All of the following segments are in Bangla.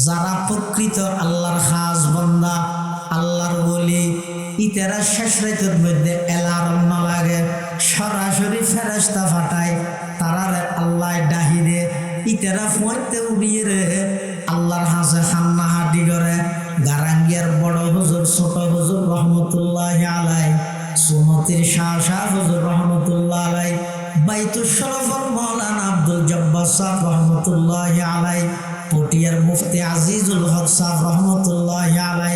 যারা প্রকৃত আল্লাহর খাস বান্দা, আল্লাহর ওলি, ইতারা শেষ রাতের মধ্যে অ্যালার্ম না লাগে, সরাসরি ফেরেশতা পাঠায়, তারারে আল্লাহ ডাহিরে, ইতারা ফোঁতে উড়িয়ে রে আল্লাহর হাসে হান্না হাঁটি করে। গারাঙ্গিয়ার বড় হুজুর, ছোট হুজুর রহমতুল্লাহ আলাই, সুমতির শাহ শাহ হুজুর রহমতুল্লাহ আলাই, বাইতুল শরফর মৌলানা আব্দুল জব্বার সাহেব রহমতুল্লাহ আলাই, পটিয়ার মুফতি আজিজুল হক সাহেব রহমতুল্লাহ আলাই,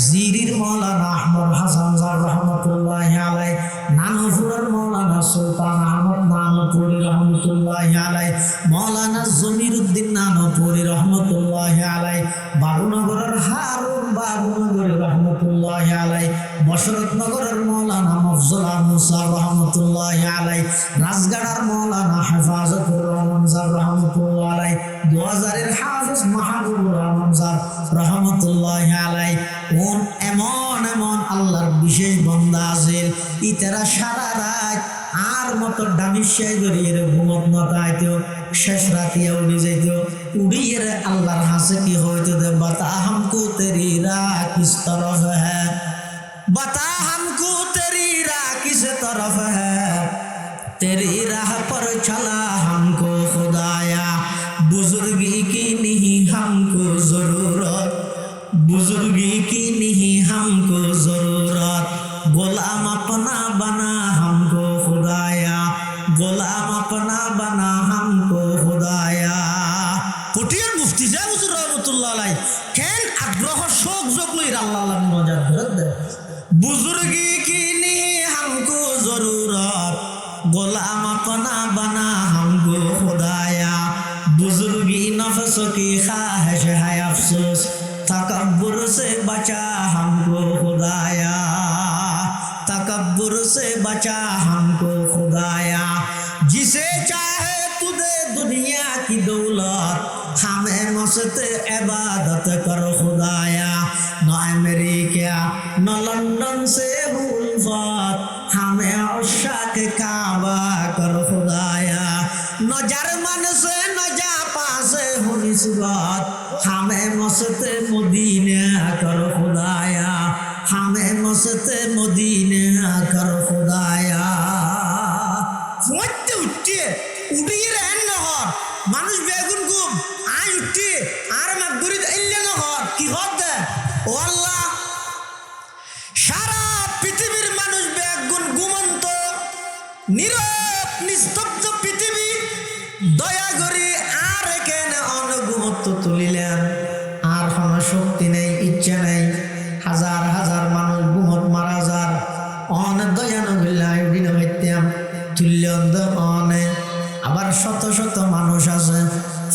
জিরির মৌলানা আহমদ হাসান সাহেব রহমতুল্লাহ আলাই, নানুপুরের মৌলানা সুলতান আহমদ নানুপুরি রহমতুল্লাহ আলাই, মৌলানা জমিরুদ্দিন নানুপুরি রহমতুল্লাহ আলাই, বাবুনগরের হারুন বাবুনগরী রহমতুল্লাহ আলাই, বশরতনগরের মৌলানা মফজুল আহমদ সাহেব রহমতুল্লাহ আলাই, রাজগাড়ার মৌলানা হেফাজতুর রহমান সাহেব রহমতুল্লাহ আলাই, 2000-এর হাফেজ মাহবুবুর রহমান সাহেব রহমতুল্লাহ আলাই। এমন এমন আল্লাহর বিশেষ বান্দা আছে, ইতারা সারা রাত আর মতো ডামিশাই করিয়ে ঘুমত নতাইতো, শেষ রাতিয়া উড়ে যেত, উড়িয়ে আল্লাহর হাসে কি হইতো দে, বাতা হামকো তেরি রাহ কিস তরফ হ্যাঁ, बता हमको तेरी राह किस तरफ है, तेरी राह पर चला हमको खुदाया, बुजुर्गी की नहीं हमको जरूरत, बुजुर्गी की नहीं हमको जरूरत, गुलाम अपना बना हमको खुदाया, गुलाम अपना बना हमको खुदाया। পটিয়ার মুফতি যা হুজুর রহমতুল্লাহ আলাইহি কেন আগ্রহ শোক যোগ লই আল্লাহ আল্লাহ নজর ধরে, बुजुर्गी की नहीं हमको जरूरत, गुलाम अपना बना हमको खुदाया, बुजुर्गी नफ्स की ख्वाहिश है अफसोस, तकब्बुर से बचा हमको खुदाया, तकब्बुर से बचा हमको खुदाया, जिसे चाहे तू दे दुनिया की दौलत, हमें मस्त इबादत कर खुदाया, न अमेरिका न लंदन से उल्फत, हमें औशाक काबा कर खुदाया, न जर्मन से न जापान से हो निस्बत, हमें मस्त मदीना कर खुदाया, हमें मस्त मदीना कर खुदाया। উঠতে উঠতে উঠিয়ে রেন নহর মানুষ বেগুন গুম আই উঠতে আর মাগরিব এলে নহর কি হতে ও আল্লাহ, সারা পৃথিবীর মানুষ বেগুন ঘুমন্ত নীরব নিস্তব্ধ পৃথিবী, দয়া করে আর এখানে অনঘুমত্ব তুলিলেন, আর কোনো শক্তি নেই, ইচ্ছা নেই, হাজার হাজার মানুষ ঘুমত মারা যার অনেক দয়া নগিল্লায় উঠিন হইতাম তুল্যন্দ অনে, আবার শত শত মানুষ আছে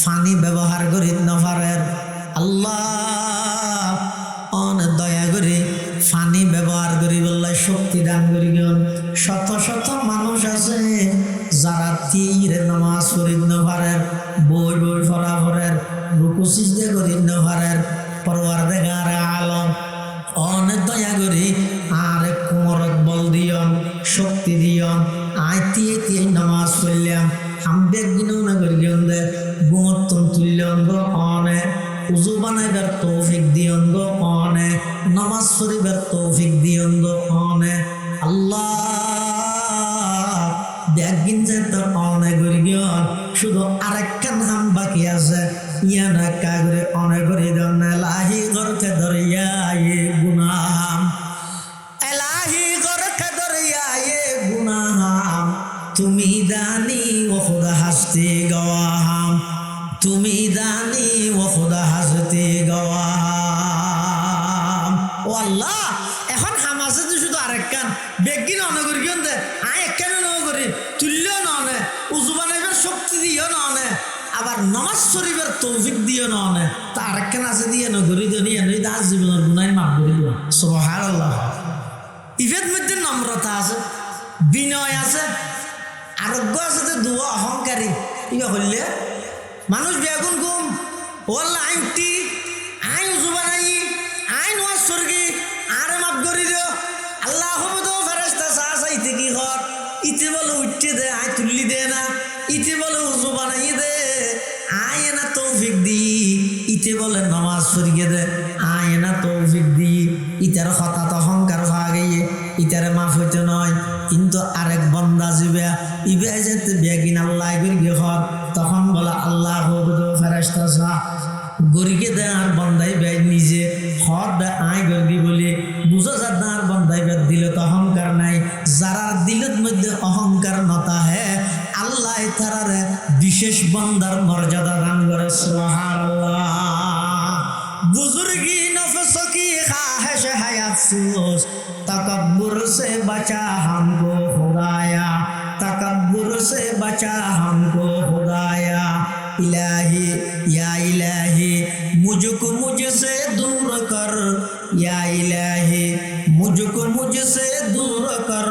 পানি ব্যবহার করি নফারের, আল্লাহ অনেক দয়া করে পানি ব্যবহার করি বললে শক্তি দান করি, শত শত মানুষ আছে যারা তীরে নামাজ করি নফারের, বই বই ফরাফরের, রুকু সিজদা করি নফারের, পরওয়ারদিগার আলম অনেক দয়া করি আর কোমরত বল দিয়ন, শক্তি দিয়ন, আইতিয়ে তিয়ে নামাজ পড়লাম, হামবে গিনো না করি দে গুমত্তন তুল্যন গো অনে, উজু বানাইবার তৌফিক দিয়ন গো অনে, নামাজ পড়িবার তৌফিক দিয়ন গো অনে, আল্লাহ দেখগিন যে তোর অনে করি গিয়ন, শুধু আরেকখান হাম বাকি আছে, ইয়া না কাগরে অনে করি দেন, লাহি করতে ধরিয়া এ গুনাহাম, এলাহি করতে ধরিয়া এ গুনাহাম, তুমি দানি ও খুদা হাসতে গওয়াহাম, তুমি দানি ও খুদা হাসতে গওয়াহাম। ও আল্লাহ এখন হামাসে তো শুধু আরেকখান বেগিন অনে করি গিয়ন দে, আয় একখানে ন করি তুল্য ননে, উজু বানাইবার শক্তি দিও ননে, আবার নামাজ শরীফের তৌফিক দিও ননে, তা আরেকখান আছে দিয়ে নগরী দিয়ে নই দাস জীবনের গুনাই মাফ করে দিও। সুবহানাল্লাহ। ইফের মধ্যে নম্রতা আছে, বিনয় আছে, আরোগ্য আছে, যে দুয়া অহংকারী ইয়া হইলে মানুষ বেগুন ঘুম ও আল্লাহ আই উঠি আই উজু বানাই আই নামাজ সরগি আরে মাফ করে দিও, আল্লাহ হবদ ফেরেশতা চা চাইতে কি কর, ইতে বলে উঠতে দে আই তুললি দে না, ইতে বলে উজু বানাই দে আয় না তৌফিক দি, ইতে বলে নামাজ নামাজ পড়িয়ে দে আয় না তৌফিক দি ইতার হঠাৎ অহংকার হওয়া গিয়ে ইতারে মাফ হইতে নয়। কিন্তু আরেক বন্দা যাবে ইবে যেতে বেগিন আল্লাহ গিয়ে হর তখন বলে আল্লাহ ফেরেশতা সা গরিকে দে আর বন্দাই বেগ নিজে হর দে আয় গর্গি বলে বুঝো যার আর বন্দাই বেগ দিল তো অহংকার নাই। যারা দিলের মধ্যে অহংকার নতা হে আল্লাহ তারারে বিশেষ বন্দার মর্যাদা দান করে। সুবহানাল্লাহ। बुजुर्गी नफ्स की ख्वाहिश है अफसोस तकब्बुर से बचा हमको खुदाया तकब्बुर से बचा हमको खुदाया इलाही या इलाही मुझको मुझसे दूर कर या इलाही मुझको मुझसे दूर कर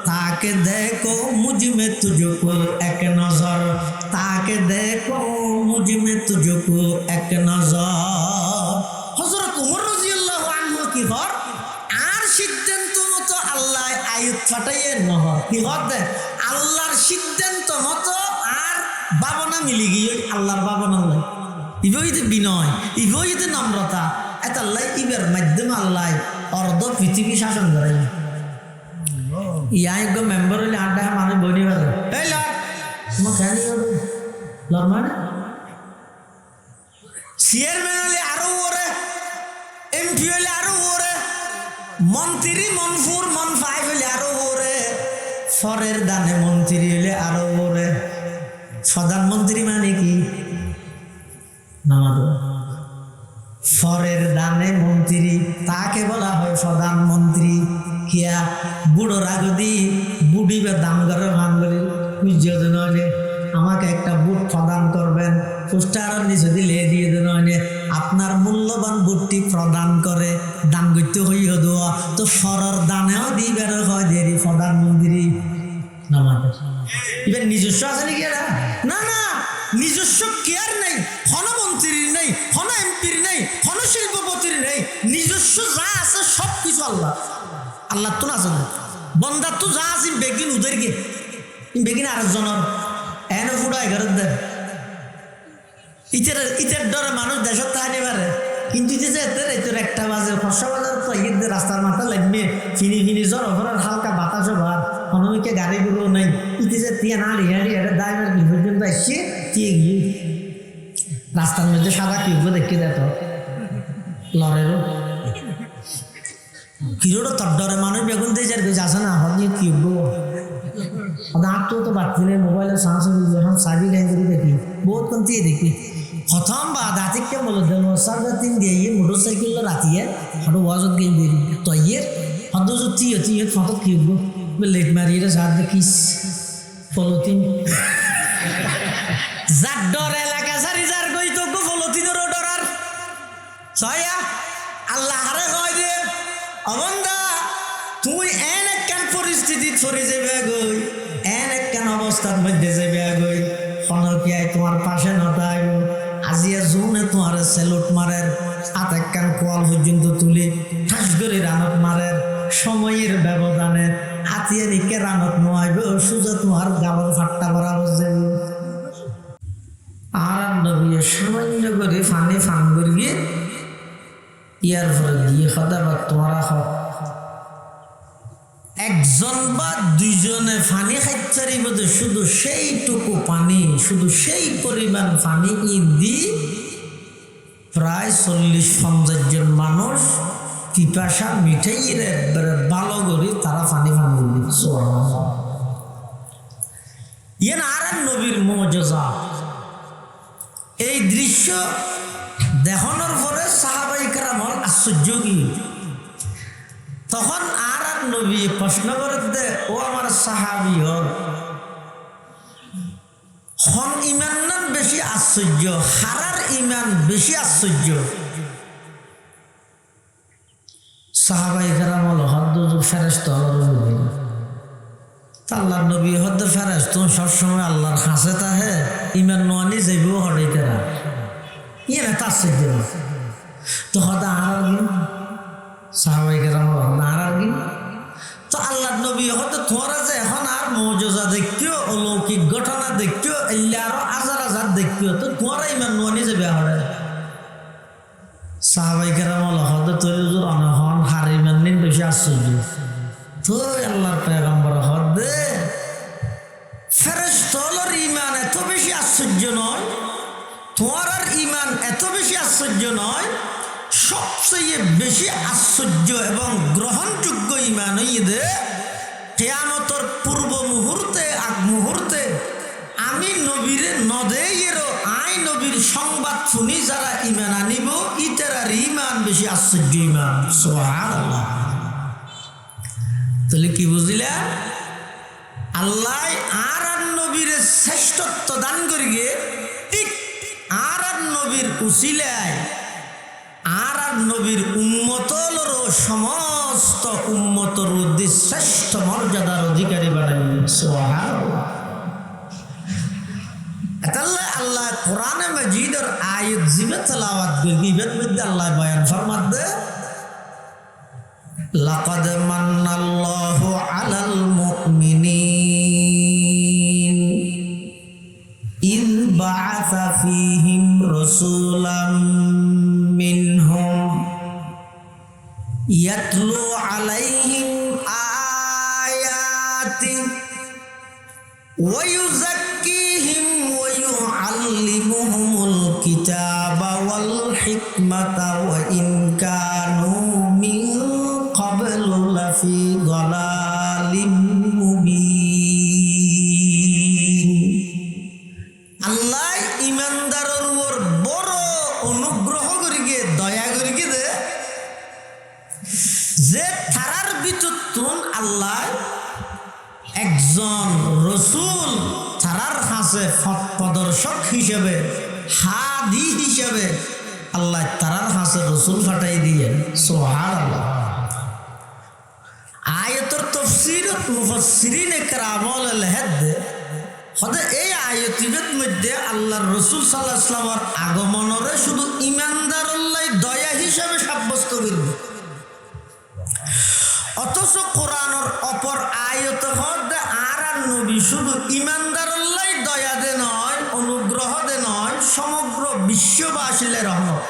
ताकि देखो मुझ में तुझको एक नजर ताकि देखो मुझ में तुझको एक नजर। হযরত ওমর রাদিয়াল্লাহু আনহু কি হর আর সিদ্ধান্ত মতো আল্লাহ আয়াত ফাটাইয়ে নহর কি হর দে আল্লাহর সিদ্ধান্ত মতো আর ভাবনা মিলি গিয়ে আল্লাহর ভাবনা নাই ইবইতে বিনয় ইবইতে নম্রতা এত আল্লাহ ইবের মাধ্যমে আল্লাহ অর্ধ পৃথিবী শাসন করে। ইয়াই গো মেম্বার হইলে আড্ডা মানুষ বনি পারে এই লট তোমার খেয়ালি হবে লট মানে চেয়ারম্যান হলে আরো ওরে এমপি হলে আরো ওরে মন্ত্রী মনফুর মনফাই হলে আরো ওরে ফরের দানে মন্ত্রী হলে আরো ওরে। প্রধানমন্ত্রী মানে কি নামাজ ফরের দানে মন্ত্রী তাকে বলা হয় প্রধানমন্ত্রী। কিয়া বুড়ো রাগদি বুড়িবে দাম করে ভাঙ্গলি বুঝিয়ে নয় আমাকে একটা বুট প্রদান করবেন পোস্টারের নিচে দিলে দিয়ে দেন আপনার মূল্যবান বুটটি প্রদান করে দান করতে হইয়া দেওয়া তো সরর দানেও দিবার হয় দেরি প্রধানমন্ত্রী নামাজ এবার নিজস্ব আছে নাকি এরা না না নিজস্ব কেয়ার নেই হন মন্ত্রীর নেই হন এমপির নেই হন শিল্পপতির নেই নিজস্ব যা আছে সব কিছু আল্লাহ আল্লাহ তো না আছে না বন্দার তো যা আছে বেগিন উদের গে বেগিন আরেকজনের এনে ফুড়া এগারোর দেয় ইটের ডরে মানুষ দেশত তাহানি পারে কিন্তু তোর একটা বাজে ফসা বাজার তো ঈদের রাস্তার মাথা লাগবে ফিনি ফিনি জ্বর অপরার হালকা বাতাসও ভার অনমিকে গাড়িগুলো নেই ইতি যে তিয়া নাড়ি হাড়ি এটা ড্রাইভার কি পর্যন্ত আসছে দিয়ে গিয়ে রাস্তার মধ্যে সাদা কিউব দেখে দেয় তো লরেরও কিরোটা তোর ডরে মানুষ বেগুন দিয়ে যার কিছু আসে না হর দিয়ে কিউব আঁকতেও তো বাড়তি নেই মোবাইলের সাংসদ যখন সার্ভি লাইন করে দেখি বহুত কোন দিয়ে দেখি প্রথম বা দাঁতিকে বলে দেন সার্ভে তিন দিয়ে মোটরসাইকেল রাতিয়ে হঠাৎ ওয়াজত গিয়ে বেরি তো ইয়ের হয়তো তিয়ে ফটো কিউব লেট মারিয়ে সার দেখিস পলতিন যার ডর এলাকা সারি যার গই তো পলতিনেরও ডরার ছয়া আল্লাহ হারে কয় রে অবন্দা তুই এন একখান পরিস্থিতি ছড়ে যাবে গই এন একখান অবস্থার মধ্যে যাবে গই ফনকিয়ায় তোমার পাশে নটাইব আজিয়া জোনে তোমার সেলুট মারের হাত একখান কোয়াল পর্যন্ত তুলে ঠাস করে রানত মারের সময়ের ব্যবধানে আতিয়া নিকে রানত নোয়াইব সুজা তোমার গাবর ফাট্টা বরাবর যাবে আর নবীয় সামান্য করে ফানে ফান করিয়ে ইয়ার পরে দিয়ে হদাবার তোমারা হক একজন বা দুইজনে পানি খাইতে মধ্যে শুধু সেইটুকু পানি শুধু সেই পরিমাণ পানি দি প্রায় 40-50 জন মানুষ পিপাসা মিঠাইয়ের একবারে ভালো করে তারা পানি দিচ্ছে ইয়েন আর নবীর মুজিজা। এই দৃশ্য দেখানোর পরে সাহাবায়ে কেরামর আশ্চর্য কি তখন আর নবী প্রশ্ন করতে ও আমার সাহাবী হন ইমান নাম বেশি আশ্চর্য হারার ইমান বেশি আশ্চর্য। সাহাবায়ে কেরাম হল হদ্দ ফেরেশতা আল্লাহর নবী হদ্দ ফেরেশতা সবসময় আল্লাহর কাছে তাহে ইমান নোয়ানি যাইব হড়াইতে না ইয়ে না আশ্চর্য তো হদা আর সাহাবায়ে কেরাম আর তো আল্লাহ নবী হয়তো তোরা যে এখন আর মৌজুজা দেখতেও অলৌকিক ঘটনা দেখতেও এলে আরো হাজার হাজার দেখতেও তো তোরা ইমান নোয়ানি যাবে হরে সাহাবাই কেরাম হদে তৈরি হুজুর অনহন হারি মান্নিন বেশি আশ্চর্য তো আল্লাহর পয়গম্বর হদে ফেরেশতার ঈমান এত বেশি আশ্চর্য নয়, তোমার আর ঈমান এত বেশি আশ্চর্য নয়, সবচেয়ে বেশি আশ্চর্য এবং গ্রহণযোগ্য ঈমান হইয়ে কিয়ামতের পূর্ব মুহূর্তে আগ মুহূর্তে আমি নবীর নদেয়েরও আই নবীর সংবাদ শুনি যারা ঈমান আনিব ইতারার ঈমান বেশি আশ্চর্য ঈমান। সুবহানাল্লাহ। তাহলে কি বুঝিলা? আল্লাহ আর নবীর শ্রেষ্ঠত্ব দান করিগে ঠিক আর নবীর উসিলায় আর নবীর উম্মতলরও সমস্ত উম্মতর উদ্দেশ্যে শ্রেষ্ঠ মর্যাদার অধিকারী বানাইলেন। সুবহানাল্লাহ। তাহলে আল্লাহ কোরআনে মাজিদের আয়াত জিবে তেলাওয়াত গিবের মধ্যে আল্লাহ বয়ান ফরমাতে লাকাদ মান্নাল্লাহু আলাল মুমিনিন ইয বাআসা ফীহিম রাসূলাম মিনহুম ইয়াতলু আলাইহিম আয়াতি ওয়া ইউযাক্কিহিম ওয়া ইউআল্লিমুহুমুল কিতাবা ওয়াল হিকমাতা ওয়া ইন কানু মিন ক্বাবলু লাফি দালালিম মুবিন। আল্লাহ ঈমানদারের উপর বড় অনুগ্রহ করিগে দয়া করিগে যে তারার ভিতর আল্লাহ একজন রসুল তারার কাছে পথ প্রদর্শক হিসেবে হাদি হিসেবে আল্লাহ তারার কাছে রসুল পাঠাই দিয়েন। সুবহানাল্লাহ। আয়াতের তাফসীরত মুফাসসিরিনে কেরামল লেহেদ হদে এই আয়াতের মধ্যে আল্লাহর রসুল সাল্লাল্লাহু আলাইহি ওয়াসাল্লামের আগমনরে শুধু ঈমানদারুল্লাহ দয়া হিসেবে সাব্যস্ত করবে, অথচ কোরআনের অপর আয়াত হদে আর নবী শুধু ঈমানদারুল্লাহ দয়া দে নয়, অনুগ্রহ দে নয়, সমগ্র বিশ্ববাসীর রহমত।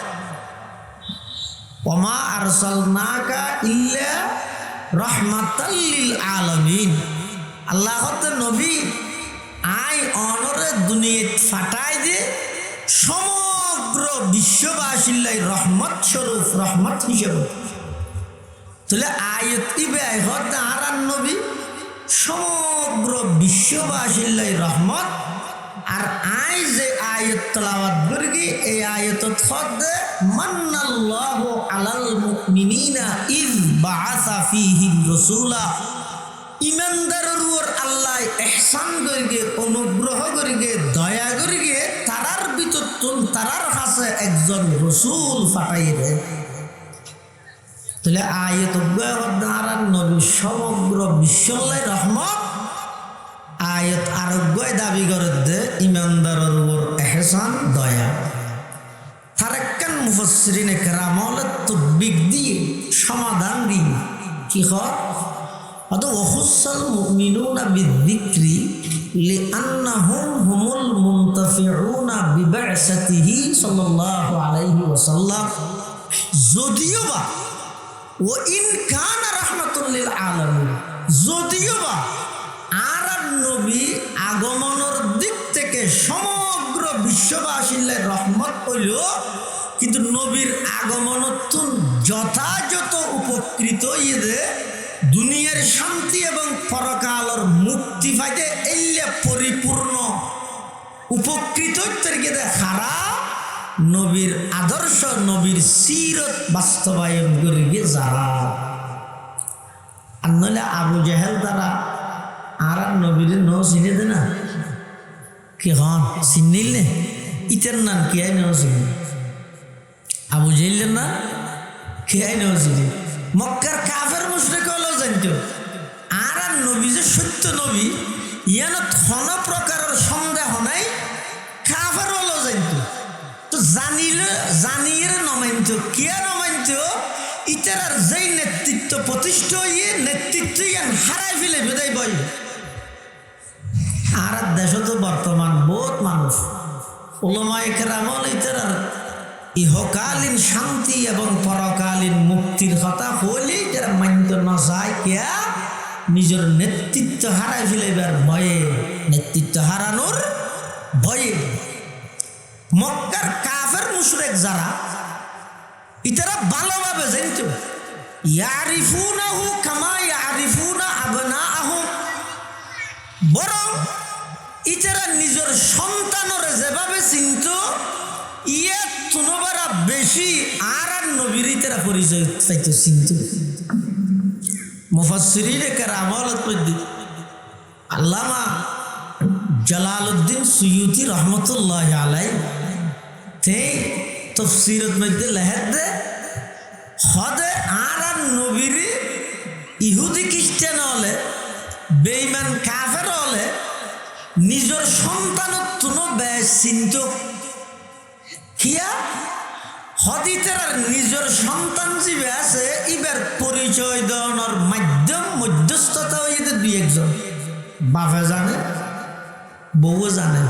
ওমা আরসালনাকা ইল্লা রাহমাতাল লিল আলামিন। আল্লাহ হতে নবী আই অনরে দুনিয়াত ফাটাই দে সমগ্র বিশ্ববাসীর রহমত স্বরূপ রহমত হিসেবে। তাহলে আয়াত ইবে হতে আর নবী সমগ্র বিশ্ববাসীর রহমত। আর আই যে আয়াত তেলাওয়াত করি এই আয়াতত হদে মান্নাল্লাহু আলাল মুমিনিনা ইয বাআসা ফীহিম রাসূলা। ঈমানদারের উপর আল্লাহ ইহসান করিগে অনুগ্রহ করিগে দয়া করিগে তারার ভিতর তারার কাছে একজন রসুল পাঠাইয়ে দেয়। তাহলে আয়াত আর নবী সমগ্র বিশ্বল্লাই রহমত। আয়াত আরোগ্য দাবি করে দে ঈমানদারের উপর ইহসান দয়া। তারাক্কান মুফাসসিরিনে কেরামল তদবিক দিয়ে সমাধান দিয়ে কি হয় অত ওয়াখুসাল মুমিনুনা বিযিকরি লিআন্নাহুম হুমুল মুনতাফিউনা বিবা'সাতিহি সাল্লাল্লাহু আলাইহি ওয়াসাল্লাম। যদিও বা ও ইন কানা রাহমাতুল লিল আলামিন, যদিও বা আর নবী আগমনের দিক থেকে সমগ্র বিশ্ববাসীর রহমত হইল, কিন্তু নবীর আগমনত যথাযথ উপকৃত ইয়ে দুনিয়ার শান্তি এবং পরকালের মুক্তি পাইতে এলে পরিপূর্ণ উপকৃত খারা নবীর আদর্শ নবীর সিরত বাস্তবায়ন করে গিয়ে যারা। আর নইলে আবু জাহেল দ্বারা আর নবীর ন চিনে দে না কি হন চিনিল নে ইতের নাম কি আই ন চিনি আবু জাহেলের না কি আই ন চিনি মক্কার কাফের মুশরিক হলো জানতো আর নবী যে সত্য নবী ইয়ানত কোন প্রকারের সন্দেহ নাই, কাফের হলো জানতো। তো জানিয়ে নমাইতো কে নমাইতো ইতার যেই নেতৃত্ব প্রতিষ্ঠ ইয়ে নেতৃত্ব ইয়ান হারাই ফেলে বেদাই বই। আর দেশ তো বর্তমান বহুত মানুষ ওলামায়ে কেরামল ইতার ইহকালীন শান্তি এবং পরকালীন মুক্তির কথা হলে যারা মানত না চায় কেয়া নিজের নেতৃত্ব হারাই ফেলেবার ভয়ে, নেতৃত্ব হারানোর ভয়ে। মক্কার কাফের মুশরিক যারা, ইতারা ভালোভাবে জানত ইয়ারিফুনাহু কামা ইয়ারিফুনা আবনাআহুম, বরং ইতারা নিজের সন্তানের যেভাবে চিনত ইয়ে তুনবারা বেশি আর নবীর ইতারা পরিচয় চাইতো চিনত। মুফাসসিরিনে কেরামত মধ্যে আল্লামা জালালউদ্দিন সুয়ুতি রহমতুল্লাহি আলাইহি তে তাফসীরের মধ্যে লেখেন যে হদে আর নবীর ইহুদি খ্রিস্টান হলে, বেঈমান কাফের হলে নিজের সন্তানের তুনো বেশ চিন্ত কিয়া হদিতের নিজের সন্তান জীবে আছে ইবার পরিচয় দেওয়ানোর মাধ্যম মধ্যস্থতা হইতে দুই একজন বাপে জানে, বউ জানে,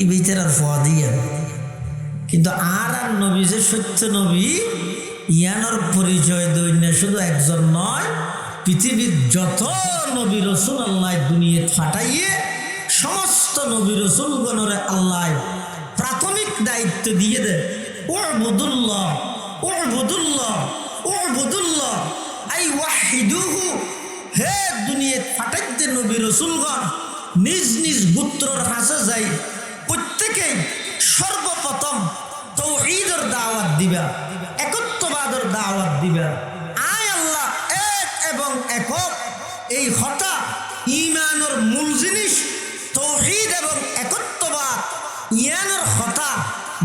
ই ভিতর আর ফোয়া দিয়ে। কিন্তু আর নবী যে সত্য নবী ইয়ানোর পরিচয় দৈন্য শুধু একজন নয়, পৃথিবীর যত নবী রসুল আল্লাহ দুনিয়া ফাটাইয়ে সমস্ত নবী রসুলগণরে আল্লাহ প্রাথমিক দায়িত্ব দিয়ে দেয় উবুদুল্লাহ উবুদুল্লাহ উবুদুল্লাহ আই ওয়াহিদুহু। হে দুনিয়া ফাটাইতে নবী রসুলগণ নিজ নিজ গোত্রর কাছে যাই, প্রত্যেকেই সর্বপ্রথম তাওহীদের দাওয়াত দিবা, একত্ববাদের দাওয়াত দিবা। আয় আল্লাহ এক এবং একক, এই হতা ঈমানের মূল জিনিস তাওহীদ এবং একত্ববাদ। ইয়ানের হতা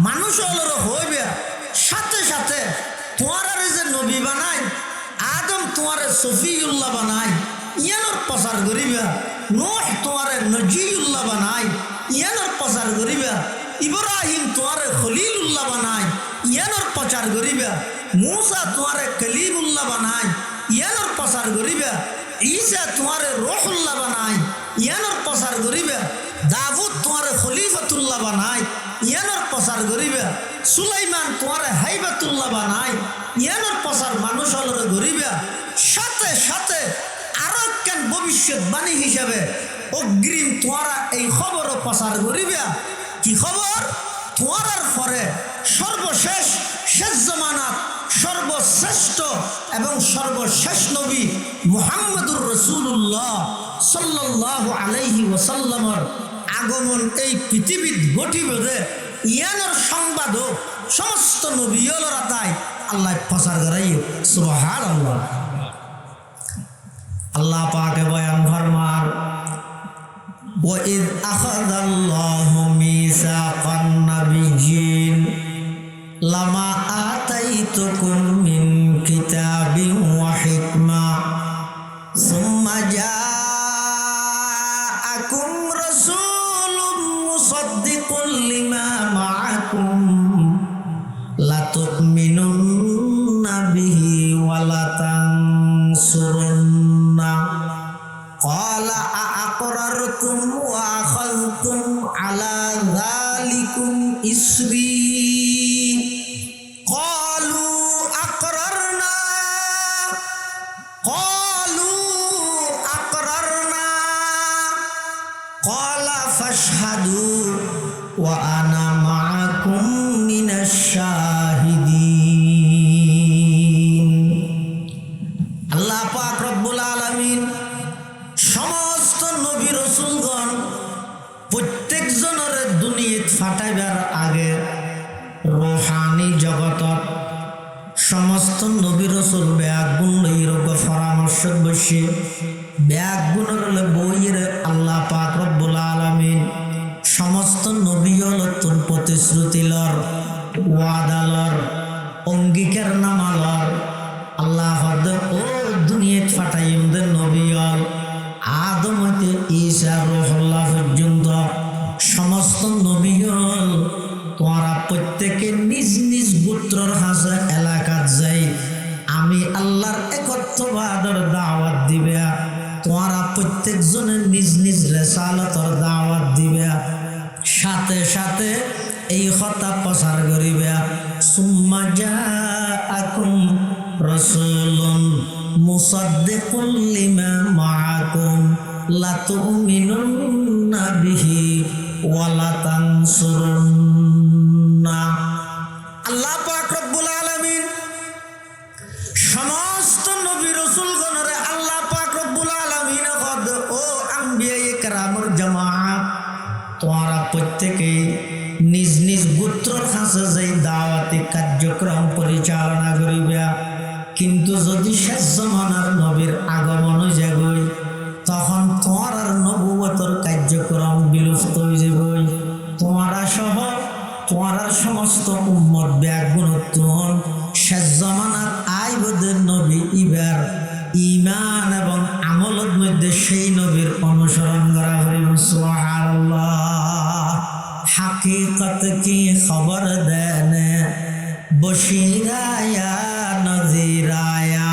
মানুষ হলর হইবে, সাথে সাথে তোমার যে নবী বানাই আদম তোমার সফিউল্লাহ বানাই ইয়ানোর প্রচার করিবা, নূহ তোমার নজিউল্লাহ বানাই ইয়ানোর প্রচার করিবা, ইব্রাহিম তোমার খলিলুল্লাহ বানাই ইয়ানোর প্রচার করিবা, মূসা তোমার কলিমুল্লাহ বানাই ইয়ানোর প্রচার করিবা, ঈসা তোমার রূহুল্লাহ বানাই ইয়ানোর প্রচার করিবা, দাউদ তোমার খলিফাতুল্লাহ বানাই ইয়ানোর প্রচার করিবা, সুলাইমান তোমার হাইবাতুল্লাহ বানাই ইয়ানোর প্রচার মানুষ হলরে করিবা। সাথে সাথে আরো কেন ভবিষ্যৎবাণী হিসাবে অগ্রিম তোমারা এই খবরও প্রচার করিবা। কি খবর? তোমার পরে সর্বশেষ শেষ জমানাত সর্বশ্রেষ্ঠ এবং সর্বশেষ নবী মুহাম্মদুর রাসূলুল্লাহ সাল্লাল্লাহু আলাইহি ওয়াসাল্লামের আগমন এই পৃথিবীত ঘটিবে, ইয়ানোর সংবাদও সমস্ত নবীরা তাই আল্লাহ প্রচার করাই। সুবহানাল্লাহ। আল্লাহ পাকে বয়ান ফরমান وَإِذْ أَخَذَ اللَّهُ مِيثَاقَ النَّبِيِّينَ لَمَا آتَيْتُكُم مِّن كِتَابٍ وَحِكْمَةٍ ثُمَّ جَاءَكُمْ رَسُولٌ مُصَدِّقٌ لِّمَا مَعَكُمْ لَتُؤْمِنُنَّ بِهِ وَلَتَنصُرُنَّهُ قَالَ أَأَقْرَرْتُمْ وَأَخَذْتُمْ عَلَى ذَلِكُمْ إِصْرِي قَالُوا أَقْرَرْنَا قَالَ فَاشْهَدُوا وَأَنَا مَعَكُمْ مِنَ الشَّاهِدِينَ। আল্লাহ পাক রব্বুল আলামিন সমস্ত নবী রসুলগণ প্রত্যেকজনের দুনিয়াত ফাটাইবার আগে রূহানি জগতত সমস্ত নবী রসুল ব্যাগ গুণ লইরক পরামর্শ বসে ব্যাগ গুণের বইয়ের আল্লাহ পাক রব্বুল আলামিন সমস্ত নবী নতুন প্রতিশ্রুতিলর ওয়াদালর অঙ্গীকার নামালর আল্লাহ ও দুনিয়াত ফাটাইমদের নবীল আদম হতে ঈসা রূহুল্লাহ পর্যন্ত সমস্ত নবীগণ তোমরা প্রত্যেকে নিজ নিজ গোত্রর হাসে এলাকাত যাই আমি আল্লাহর একত্ববাদের দাওয়াত দিবে। তোমরা প্রত্যেকজনের নিজ নিজ রিসালাতের দাওয়াত দিবে, সাথে সাথে এই কথা প্রচার করিবে সুম্মা জাআকুম রাসূলুন মুসাদ্দিকুন লিমা মাআকুম লা তু'মিনুন্না বিহি ওয়া লা তানসুরুন্না। আল্লাহ পাক রব্বুল আলামিন সমস্ত নবী রাসূলগণরে আল্লাহ পাক রব্বুল আলামিন কদ ও আম্বিয়ায়ে কেরামর জামাত তোমরা প্রত্যেকেই নিজ নিজ গোত্রর কাছে যাই দাওয়াতি কার্যক্রম পরিচালনা করিবা, কিন্তু যদি শেষ জামানার নবীর আগমন হয়ে যাবে তখন তোমার আর নবুয়তর কার্যক্রম বিলুপ্ত হয়ে যাবে। তোমারা সহ তোমার সমস্ত উম্মত ব্যাগুণোত্তর শেষ জামানার আইবদের নবী ইবার ঈমান এবং আমলের মধ্যে সেই নবীর অনুসরণ করা হইবে। সুবহানাল্লাহ। হাকিকত কি খবর দেন বশিরায়া নজিরায়া,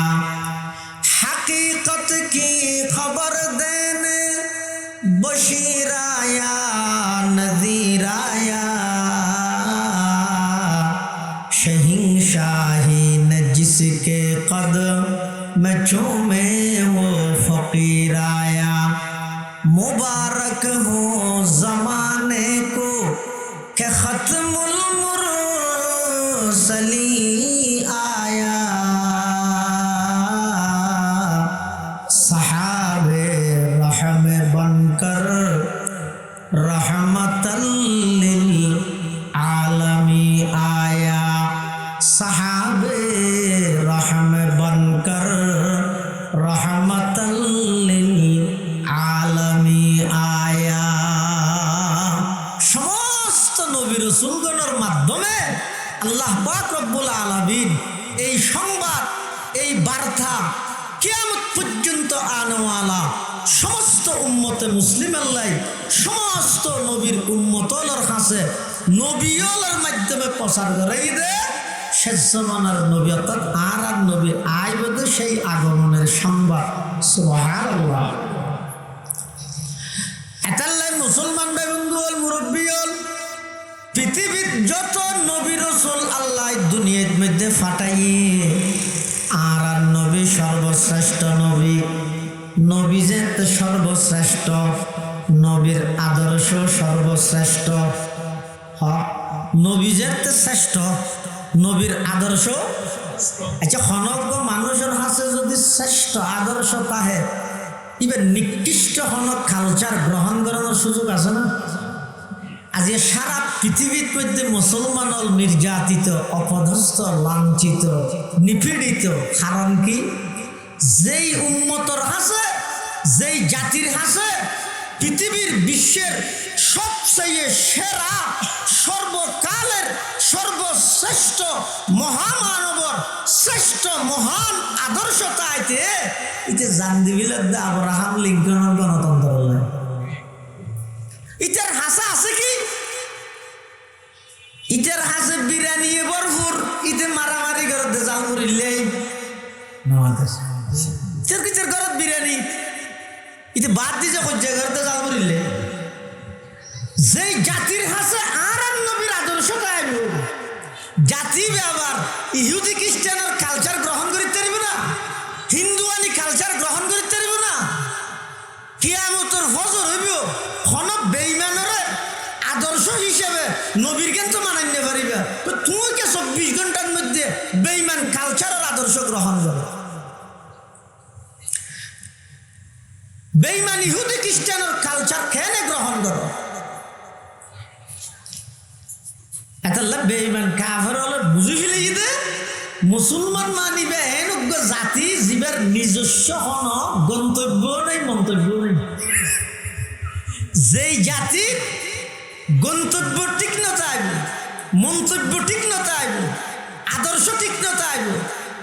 হাকিকত কি খবর দেন বশিরায়া নজিরায়া, शहंशाहीन जिसके कदम में चूमे वो फकीर आया, मुबारक हो जमाने को के खत्मुल मुरसली आया, सहाबे रहम बनकर रहमतल लिल आलमी आया, सहाबे रहम बनकर रहमतल लिल आलमी आया। समस्त नबी রাসূলগণের মাধ্যমে আল্লাহ পাক রব্বুল আলামিন এই সংবাদ এই বার্তা কিয়ামত পর্যন্ত আনওয়ালা সমস্ত উম্মতে মুসলিমের লাই সমস্ত নবীর উম্মতর কাছে নবীওয়ালার মাধ্যমে প্রচার করাই দে। শেষ জামানার নবী অর্থাৎ আর নবী আইবদে সেই আগমনের সংবাদ। সুবহানাল্লাহ। এতাল্লাই মুসলমান ভাই বন্ধু হল মুরব্বী হল পৃথিবীর যত নবী রাসূল আল্লাহ দুনিয়ার মধ্যে ফাটাইয়ে আর নবী সর্বশ্রেষ্ঠ নবী, নবী যে সর্বশ্রেষ্ঠ, নবীর আদর্শ সর্বশ্রেষ্ঠ, নবী যে শ্রেষ্ঠ, নবীর আদর্শ। আচ্ছা হনজ্ঞ মানুষের হাতে যদি শ্রেষ্ঠ আদর্শ তাহে এবার নিকৃষ্ট হনক কালচার গ্রহণ করানোর সুযোগ আছে না? আজ সারা পৃথিবীর মধ্যে মুসলমান নির্যাতিত, অপদস্থ, লাঞ্ছিত, নিপীড়িত। কারণ কি? যেই উম্মতর হাসে, যেই জাতির হাসে পৃথিবীর বিশ্বের সবচেয়ে সেরা সর্বকালের সর্বশ্রেষ্ঠ মহামানবর শ্রেষ্ঠ মহান আদর্শতা আইতে ইতে জান্দিবিলের দা আব্রাহাম লিঙ্কনের গণতন্ত্র হলে ইটার হাসা আছে কি? ইটার হাসে বিরিয়ানি ভরপুর, ইতে মারামারি করতে জাল মুড়িলেই ইটার ঘরত বিরিয়ানি, ইতে বাদ দিছে কজ্জা করতে জাল মুড়িলে। যেই জাতির হাসে আর নবীর আদর্শটা আইব, জাতি আবার ইহুদি খ্রিস্টানের কালচার গ্রহণ করতে পারবে না, হিন্দুয়ানি কালচার গ্রহণ করতে পারবে না। কিয়ামতের ফজর হইব কোন বেঈমানের আদর্শ হিসেবে নবীর কিন্তু মানাইতে পারিবে, তো তুমি কে 24 ঘন্টার মধ্যে বেঈমান কালচারের আদর্শ গ্রহণ করো? বেঈমান ইহুদি খ্রিস্টানের কালচার কেন গ্রহণ করো? এতলা বেঈমান কাফের হলে বুঝি ফেলে দে মুসলমান মানিবে এনজ্ঞ জাতি জীবের নিজস্ব হন গন্তব্য নেই, মন্তব্য নেই। যেই জাতির গন্তব্য ঠিক না চাইব, মন্তব্য ঠিক না চাইব, আদর্শ ঠিক না চাইব,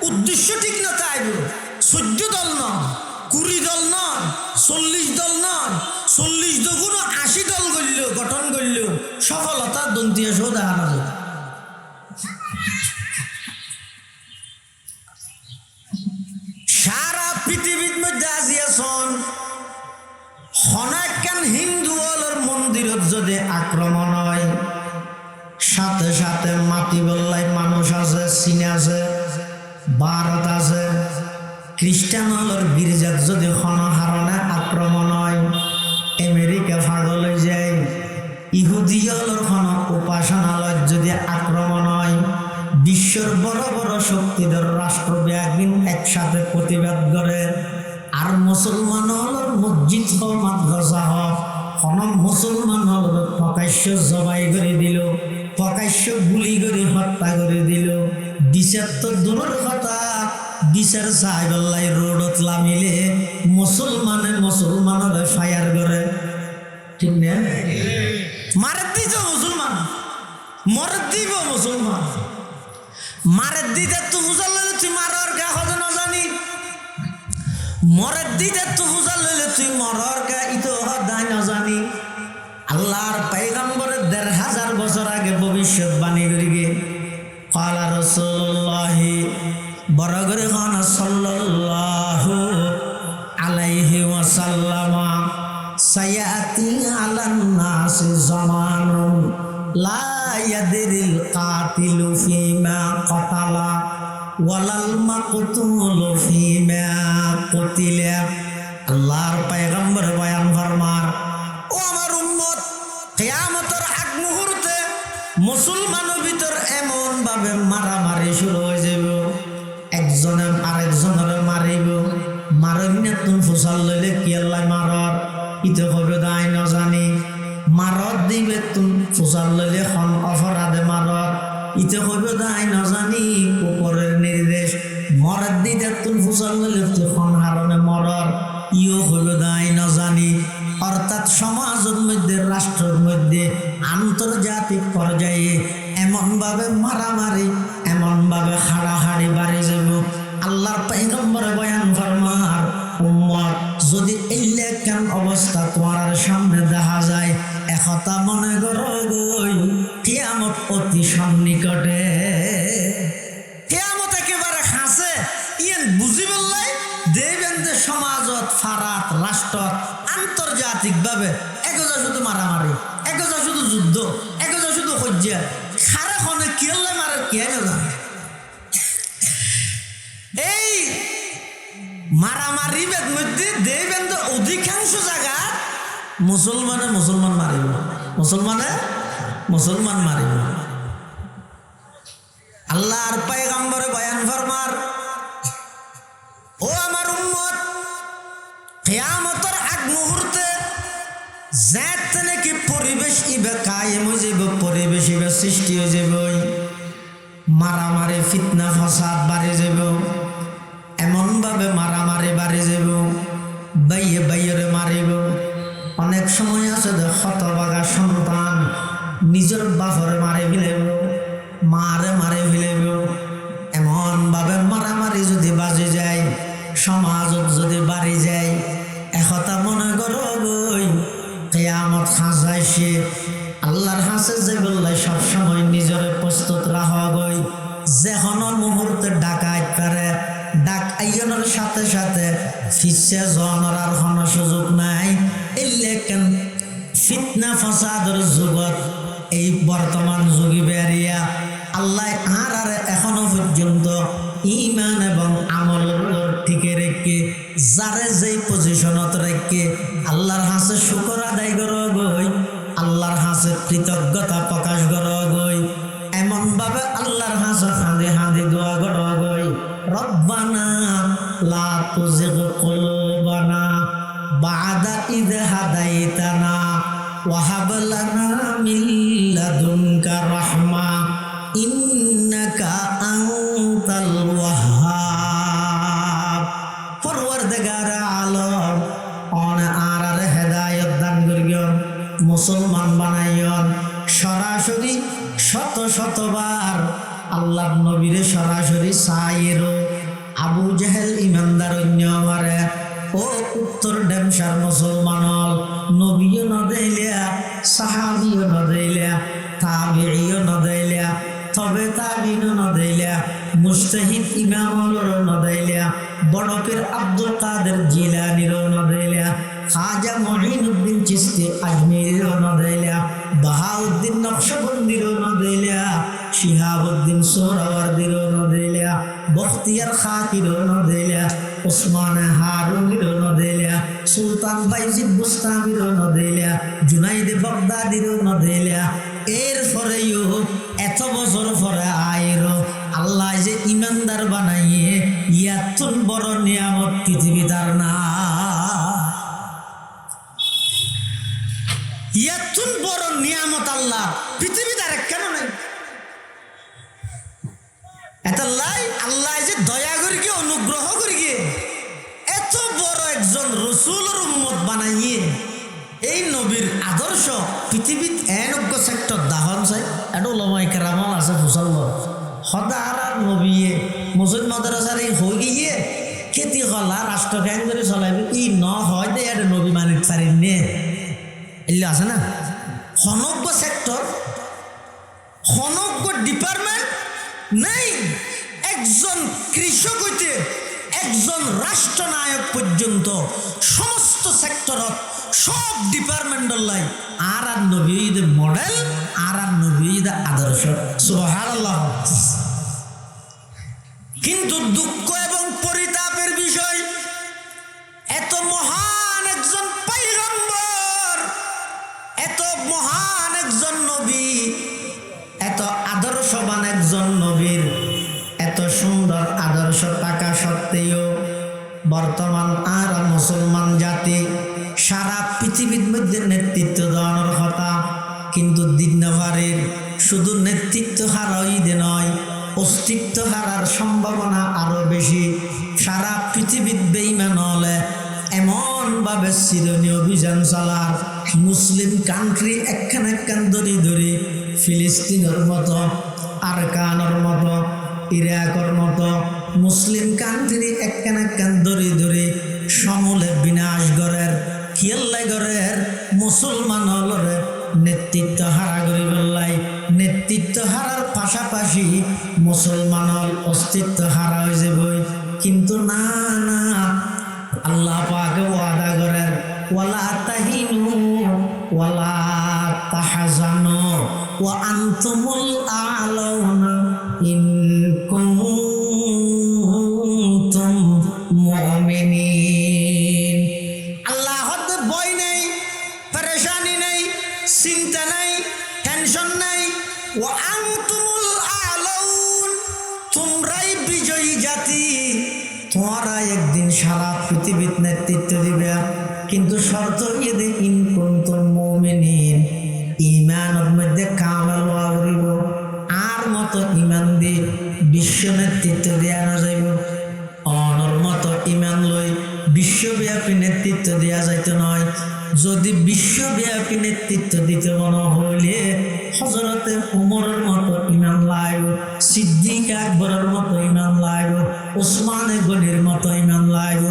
উদ্দেশ্য ঠিক না চাইব, 14 দল নয়, 20 দল নয়, 40 দল নয়, 40 দুগুণ 80 দল গঠন করল সফলতার দন্তিয়া সহ দেখানো যায়। সারা পৃথিবীর মধ্যে আসিয়াছন হনাকান হিন্দু হলের মন্দিরত যদি আক্রমণ হয় সাথে সাথে মাটি বললাই মানুষ ভারত আছে, খ্রিস্টান হলর গির্জাত যদি কোনো কারণে আক্রমণ হয়, আমেরিকা পাগল হয়ে যায়। ইহুদি হলর কোনো উপাসনালয় যদি আক্রমণ হয়, বিশ্বর বড় বড় শক্তিধর রাষ্ট্রব্যাগিন একসাথে প্রতিবাদ করে। আর মুসলমান হলর মসজিদ হোক মাদ্রাসা হোক, কোনো মুসলমান হলর প্রকাশ্য জবাই করে দিল, প্রকাশ্য গুলি করে হত্যা করে দিল। বিচার তো দূরের কথা, বিচার সাহেবাল্লাই রোডত লামিলে মুসলমানের ফায়ার করে, ঠিক না? মারে দিত মুসলমান, মরে দিব মুসলমান, মারে দিতে তো বুঝার লইলে তুই মারার গা হতে না জানি, মরে দিতে তো বুঝার লইলে তুই মরার গা ইতো হদায় না জানি। আল্লাহর পয়গম্বরের ১৫০০ বছর আগে ভবিষ্যৎবাণী করে গে ক্বালা রাসূলুল্লাহ বড় করে খান সাল্লাল্লাহু আলাইহি ওয়াসাল্লাম সায়াতি আলান নাসি জামানুন লা ইয়াদরিল কাতিলু ফিমা কাতালা ওয়ালাল মাকতুলু ফিমা কুতিলা। আল্লাহর পয়গম্বর বয়ান ফরমার, ও আমার উম্মত, কিয়ামতের আগ মুহূর্তে মুসলমানের ভিতর এমন ভাবে মারামারি শুরু হয়ে যাবে, একজনে আরেকজনের মারিব, মারন্য তুমি ফুসাল লইলে কি আল্লাহ মারর ইতে হবে দায় না জানি, মারত দিবে তুমি ফুসাল লইলে খন অপরাধে মারর ইতে হবে দায় না জানি। উপরের নির্দেশ মরার দিতে তুমি ফুসাল লইলে তুই খন হারণে মরর ইও হবে দায় না জানি। অর্থাৎ সমাজের মধ্যে, রাষ্ট্রের মধ্যে, আন্তর্জাতিক পর্যায়ে এমনভাবে মারামারি, এমনভাবে হাড়াহাড়ি বাড়ি যাব। আল্লাহর পয়গম্বর বয়ান ফরমার, উম্মত যদি এই লেখান অবস্থা তোমার সামনে দেখা যায়, একথা মনে করো গই কিয়ামত অতি সন্নিকটে। কিয়ামত একেবারে হাসে ইয়ান বুঝি বললাই দেবেন যে সমাজত, ফারাত, রাষ্ট্রত, আন্তর্জাতিক ভাবে একজা শুধু মারামারি, একজা শুধু যুদ্ধ, একজা শুধু হজ্জা, সারা খনে কিয়াল্লাই মারে কে না। এই মারামারি বেদ মধ্যে দেবেন তো অধিকাংশ জায়গা মুসলমান মারিব, মুসলমান মারিব। আল্লাহর পয়গম্বরে বয়ান ফরমার, ও আমার উম্মত, কিয়ামতের আগ মুহূর্তে যাতে নাকি পরিবেশ ইবে কায়েম হয়ে যাবে, পরিবেশ ইবে সৃষ্টি হয়ে যাবে, মারামারি, ফিতনা, ফাসাদ বাড়ে যাব, এমনভাবে মারামারি বাড়ে যাব, বাইয়ে বাইরে মারিব। অনেক সময় আছে হতভাগা সন্তান নিজের বাপরে মারে ফেলেব, মারে মারে ফেলেব। এমনভাবে মারামারি যদি বাজে যায়, সমাজত যদি বাড়ি যায়, একথা মনে করো গই কিয়ামত হাসাইছে। আল্লাহর হাসে যে বললাই সবসময় নিজের প্রস্তুত রাখা গই, যে কোনো মুহূর্তে ডাকাইত পারে, ডাক আইনের সাথে সাথে ফিসে জনের আর কোনো সুযোগ নাই। এই লেখেন ফিতনা ফাসাদের যুগত, এই বর্তমান যুগে বেরিয়া আল্লাহ আর এখনো পর্যন্ত ইমান এবং আমলের টিকে রেখে যারে যেই পজিশনত রেখে আল্লাহর হাসে শুকর আদায় করো গই, আল্লাহর হাসে কৃতজ্ঞতা প্রকাশ করো গই, এমন ভাবে আল্লাহর হাসে হাঁদে হাঁদে দোয়া করো গই, রব্বানা লা তুজিগ কুলুবানা বাদা ইয হাদাইতানা ওয়া হাব লানা মিন লাদুনকা রাহমা ইন্নাকা আনতাল ওয়াহ্হাব। পরওয়ারদিগার আলম অনে আর হেদায়েত দান করিও, মুসলমান বানাইও। সরাসরি শতবার আল্লাহর নবীরে সরাসরি সাইরো আবু জেহেল ইমানদার অন্যমারে ও উত্তর ডেমসার মুসলমান নবীও নদেইলিয়া, সাহাবিও নদেইলিয়া, তাবিঈও নদেইলিয়া, তবে তাবিনও নদেইলিয়া, মুজতাহিদ ইমামুলও নদেইলিয়া, বড় পীর আব্দুল কাদের জিলানীরও নদেইলিয়া, খাজা মুঈনুদ্দিন চিশতি আজমিরিরও নদেইলিয়া, বাহাউদ্দিন নকশবন্দিরও নদেইলিয়া, শিহাবুদ্দিন সোহরাওয়ার্দিরও নদেইলিয়া, বখতিয়ার খাকিরও নদেলা ওসমানে হারুনিরও নদেলা সুলতান বাইজিদ বুস্তামিরও নদেলা জুনাইদে বাগদাদিরও নদেলা এরপরেও এত বছর পরে আয়েরও আল্লাহ যে ইমানদার বানাইয়ে ইয়াতুন বড় নিয়ামত পৃথিবী তার না ইয়াতুন বড় নিয়ামত আল্লাহ পৃথিবী তার কেন নাই এতাল্লাই আল্লাহ যে দয়া করি গিয়ে অনুগ্রহ করি গিয়ে এত বড় একজন রসুলের উম্মত বানাইয়ে এই নবীর আদর্শ পৃথিবীত এনেজ্ঞ সেক্টর দাহন চাই এটা ওলামায়ে কেরামল আছে ফুসাল্ল সদার নবীয়ে মুসলিম মাদ্রাসার এই হয়ে গিয়ে খেতি কলা রাষ্ট্র গ্যাং করে চলাইবে ই ন হয় দে এটা নবী মানিক পারিন নে এগুলো আছে না সমগ্র সেক্টর সমগ্র ডিপার্টমেন্ট নেই একজন কৃষক হইতে একজন রাষ্ট্রনায়ক পর্যন্ত সমস্ত সেক্টরত সব ডিপার্টমেন্টর লাই আর নবীদের মডেল আর নবীদের আদর্শ সুবহানাল্লাহ কিন্তু দুঃখ এবং পরিতাপের বিষয় এত মহান একজন পয়গম্বর এত মহান একজন নবী এত আদর্শবান একজন নবীর এত সুন্দর আদর্শ থাকা সত্ত্বেও বর্তমান আর মুসলমান জাতি সারা পৃথিবীর মধ্যে নেতৃত্ব দেওয়ার কথা কিন্তু দিনভারের শুধু নেতৃত্ব হারাই দে নয় অস্তিত্ব হারার সম্ভাবনা আরো বেশি সারা পৃথিবীর বেঈমান হলে এমনভাবে চিরনি অভিযান চালার মুসলিম কান্ট্রি একখান একখান ধরি ধরি ফিলিস্তিনের মতো আরকানের মতো ইরাকের মতো মুসলিম কান্ট্রি একখান একখান ধরি ধরি সমূলে বিনাশ গড়ের কিয়াল্লাই গড়ের মুসলমান হলরে নেতৃত্ব হারা করি বললাই নেতৃত্ব হারার পাশাপাশি মুসলমান হল অস্তিত্ব হারা হয়ে যাবে কিন্তু না না আল্লাহ পাক ওয়াদা করেন ওয়ালা তাহিনু ওয়ালা তাহজানু ওয়া আনতুমুল আ'লাউনা ইন কুনতুম মুমিনিন আল্লাহ হতে ভয় নেই পেরেশানি নেই চিন্তা নেই টেনশন নেই ওয়া আনতুমুল আ'লাউন তোমরাই বিজয়ী জাতি তোমরা একদিন সারা পৃথিবীর নেতৃত্ব দিবে কিন্তু শর্ত যদি ইন কুনতুম মুমিনিন ঈমানের মধ্যে কামাল হইব আর মতো ঈমান দিয়ে বিশ্ব নেতৃত্ব দেয়া না যাইব অনর মতো ঈমান লই বিশ্বব্যাপী নেতৃত্ব দেয়া যাইতে নয় যদি বিশ্বব্যাপী নেতৃত্ব দিতে মনে হইলে হযরতে ওমরের মতো ঈমান লাগব সিদ্দিক আকবরের মতো ঈমান লাগব ওসমানে গনির মতো ঈমান লাগব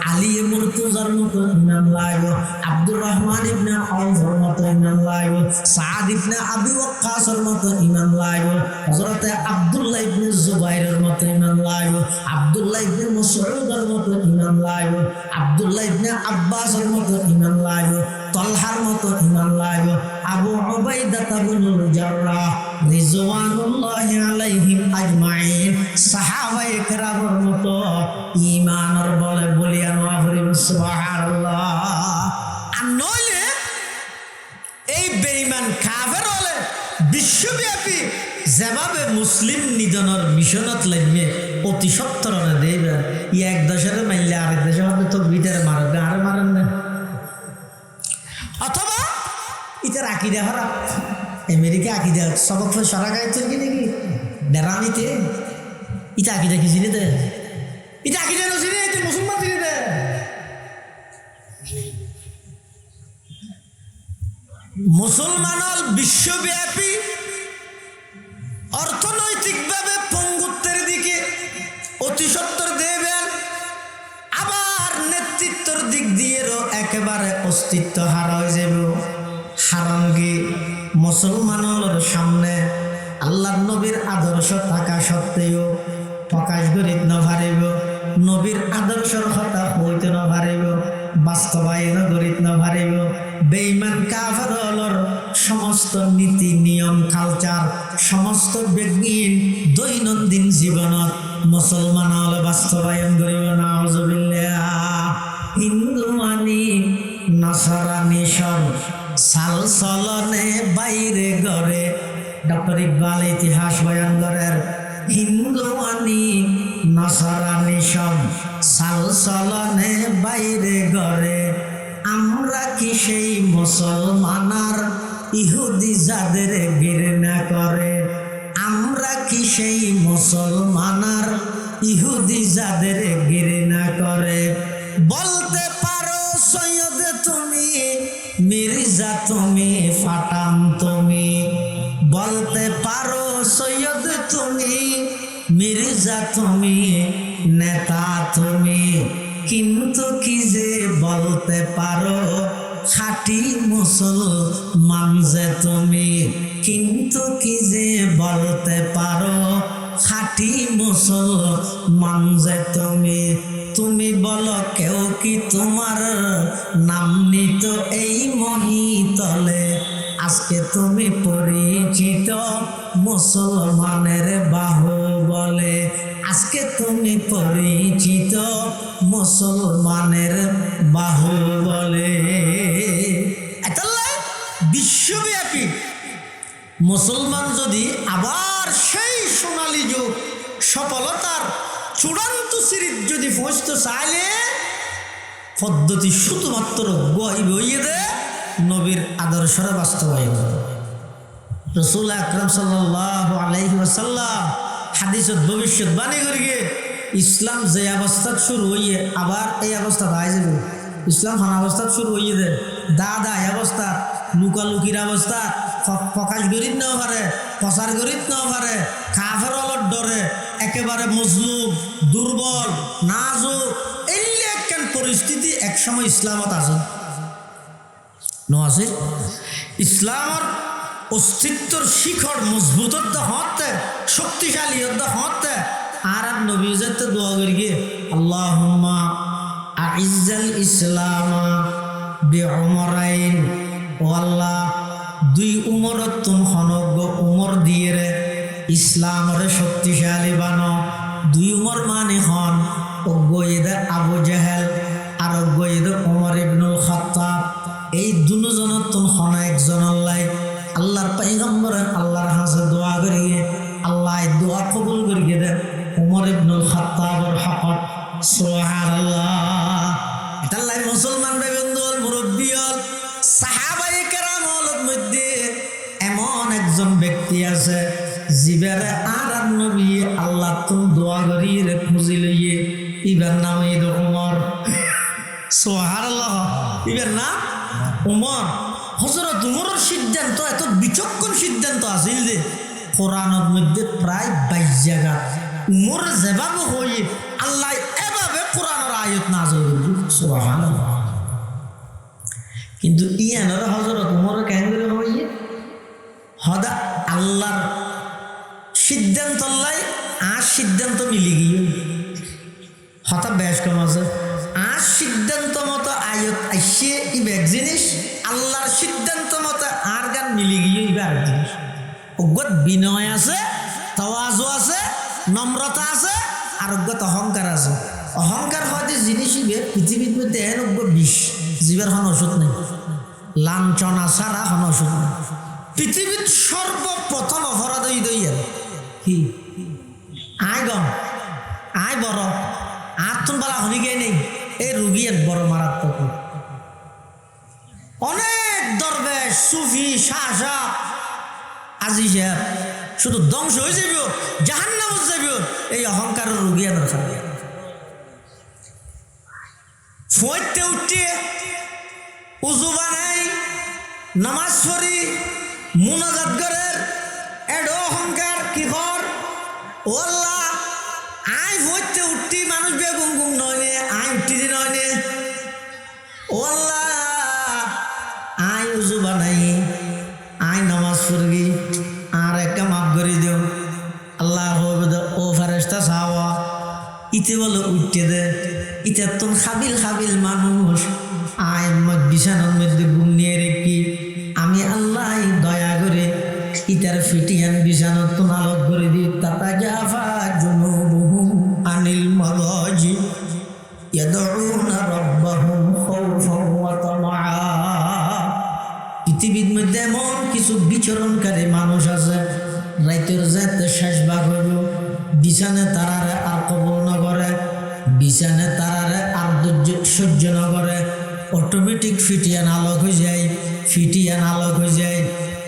আলী মুর্তজার মতো ঈমান লাগব আব্দুর রহমান ইবনে আওফের মতো ঈমান লাগব সাদ ইবনে আবি ওয়াক্কাসের মতো ঈমান লাগব হযরতে আব্দুল্লাহ ইবনে জুবাইরের মতো ঈমান লাগব আব্দুল্লাহ ইবনে মাসউদের মতো ঈমান লাগব আব্দুল্লাহ ইবনে আব্বাসের মতো ঈমান লাগব তলহার মতো ঈমান লাগব আবু উবাইদা ইবনুল জাররাহ রিজওয়ানুল্লাহি আলাইহিম আজমাইন সাহাবায়ে কেরামের মতো ঈমানের বলে বলিয়ান ওয়াফরিম সুবহানাল্লাহ আর নইলে এই বেঈমান কাফের হলে বিশ্বব্যাপী যেভাবে মুসলিম নিধনের মিশনত লাগবে অতি সত্তরণে দেবে এক দেশের মাইলে আরেক দেশের মধ্যে তো ভিতরে মারবে আর মারেন না অথবা ইতার আকিদা খারাপ আমেরিকা আকিদা সবক সরা গাইছে কি নাকি ডেরানিতে ইটা আকিদা কি চিনি দে ইটা আকিদা নচিনি তুই মুসলমান চিনি দে মুসলমান বিশ্বব্যাপী অর্থনৈতিকভাবে পঙ্গুত্বের দিকে অতি সত্তর দেবেন আবার নেতৃত্বের দিক দিয়েও একেবারে অস্তিত্ব হারা হয়ে যাবে হারাঙ্গি মুসলমানের সামনে আল্লাহর নবীর আদর্শ থাকা সত্ত্বেও প্রকাশ করিতে না পারিব নবীর আদর্শের কথা হইতে না পারিব বাস্তবায়ন করিতে না পারিব বেঈমান কাফেরর সমস্ত নীতি নিয়ম কালচার সমস্ত ব্যক্তির দৈনন্দিন জীবনত মুসলমান হলে বাস্তবায়ন করিব নাউজুবিল্লাহ। হিন্দু মানি নাসারানি সব সাল চলনে বাইরে গড়ে। ডক্টর ইকবাল ইতিহাস বয়ান করেন হিন্দু মানি নাসারানি সব সাল চলনে বাইরে গড়ে। আমরা কি সেই মুসলমানার ইহুদি যাদের ঘৃণা করে? আমরা কি সেই মুসলমানার ইহুদি যাদের ঘৃণা করে? বলতে পারো সৈয়দ তুমি, মির্জা তুমি, ফাটান তুমি। বলতে পারো সৈয়দ তুমি, মির্জা তুমি, নেতা তুমি, কিন্তু কি যে বলতে পারো খাঁটি মুসলমান যে তুমি। কিন্তু কি যে বলতে পারো খাঁটি মুসলমান যে তুমি। তুমি বলো কেউ কি তোমার নাম নিত এই মহিতলে? আজকে তুমি পরিচিত মুসলমানের বাহুবলে। আজকে তুমি পরিচিত মুসলমানের বাহুবলে। বিশ্বব্যাপী মুসলমান যদি আবার সেই সোনালী যুগ সফলতার চূড়ান্ত সিরিজ যদি পৌঁছতে চাইলে পদ্ধতি শুধুমাত্র বইয়ে দে নবীর আদর্শরা বাস্তবায়ন। রাসূল আকরাম সাল্লাল্লাহু আলাইহি ওয়াসাল্লাম হাদিসত ভবিষ্যৎবাণী করিয়ে ইসলাম যে অবস্থা শুরু হইয়ে আবার এই অবস্থা দায় যাবে। ইসলাম হান অবস্থা শুরু হইয়ে দে দাদা এই অবস্থা লুকালুকির অবস্থা প্রকাশ গরিব নাও পারে, প্রচার গরিব নাও পারে, কাফের অলট ডরে একেবারে মজলুম দুর্বল নাজুক এই একখান পরিস্থিতি একসময় ইসলামত আছে আছে। ইসলামর অস্তিত্বর শিখর মজবুত হতে শক্তিশালী হতে আর নবী যেতে দোয়া করি গিয়ে আল্লাহুম্মা আইজ্জাল ইসলাম বিউমরাইন। ও আল্লাহ দুই উমরত তুম হনজ্ঞ উমর দিয়ে রে ইসলামরে শক্তিশালী বানো। দুই উমর মানে হন অজ্ঞ আবু জাহেল আর অজ্ঞ উমর ইবনুল খাত্তাব। এই দুজনের তুম হন একজন আল্লাহ আল্লাহর পয়গম্বর আল্লাহর হাতে দোয়া করিয়ে আল্লাহ দোয়া কবুল করিয়ে দেন উমর ইবনুল খাত্তাবর হকত। সুবহানাল্লাহ। এটাল্লাই মুসলমান বেবন্দুল মুরব্বিয়ল সাহাবায়ে কেরামল মধ্যে এমন একজন ব্যক্তি আছে জিবেরে আর নবী আল্লাহ তুম দোয়া করিয়ে খুঁজি লইয়ে ইবার নাম ঈদ উমর। সুবহানাল্লাহ। ইবার নাম উমর। হযরত উমরের সিদ্ধান্ত এত বিচক্ষণ সিদ্ধান্ত আছিল যে কোরআনের মধ্যে প্রায় 22 জায়গা উমর যেভাবে হয়ে আল্লাহ এভাবে কোরআনের আয়াত নাযিল করলেন। সুবহানাল্লাহ। কিন্তু ইয়ানের হযরত উমর কেন করে হয়ে হদা আল্লাহর সিদ্ধান্ত লাই আর সিদ্ধান্ত মিলি গিয়ে হঠাৎ বেশ কম আছে আর সিদ্ধান্ত মতো আয়ত আইসে ইবে এক জিনিস আল্লাহর সিদ্ধান্ত মতো আর গান মিলি গিয়ে ইবে আরেক জিনিস। অজ্ঞত বিনয় আছে, তাওয়াজু আছে, নম্রতা আছে আর অজ্ঞত অহংকার আছে। অহংকার হয়তো জিনিস ইবে পৃথিবীর মধ্যে এর অজ্ঞ বিষ জীবের হন ওষুধ নেই, লাঞ্ছনা ছাড়া হন ওষুধ নেই। পৃথিবীর সর্বপ্রথম অপরাধ দইয়ার কি আয় গম আয় বড় আত্মন বালা হনিকে নেই এই রুগীর বড় মারাত্মক। অনেক দরবেশ সুফি শাহ আজি সাহেব শুধু ধ্বংস হয়ে যাবে জাহান্নাম যাবে এই অহংকারের রুগী আনার খাবে। ফইতে উঠে উজু বানাই নামাজ পড়ি মুনাজাত করে এড অহংকার কি কর ও আল্লাহ আয় ফইতে উঠি মানুষ বেগুন গুম নয় নে আয় উঠি দি নয় নে ও আল্লাহ আয় উজু বানাই আয় নামাজ পড়ি আর একটা মাফ করে দিও আল্লাহ ও ফেরেশতা সাওয়া ইতে বলো উঠতে দে ইতে তো খাবিল খাবিল মানুষ আয় বিছানার মধ্যে ঘুম নিয়ে রেখি আমি আল্লাহ দয়া করে ইতার ফিটিয়ান বিছানার তো নালত করে দিই তাতা জাফা জুনুবুহুম ইয়াদউনা রাব্বাহুম খাউফান ওয়া তামআ। পৃথিবীর মধ্যে এমন কিছু বিচরণকারী মানুষ আছে, রাইতের যাতে শেষ ভাগ হইল বিছানে তারারে আর কবল না করে, বিছানে তারারে আর সহ্য না করে, অটোমেটিক ফিটিয়ান আলোক হয়ে যায়, ফিটিয়ান আলোক হয়ে যায়,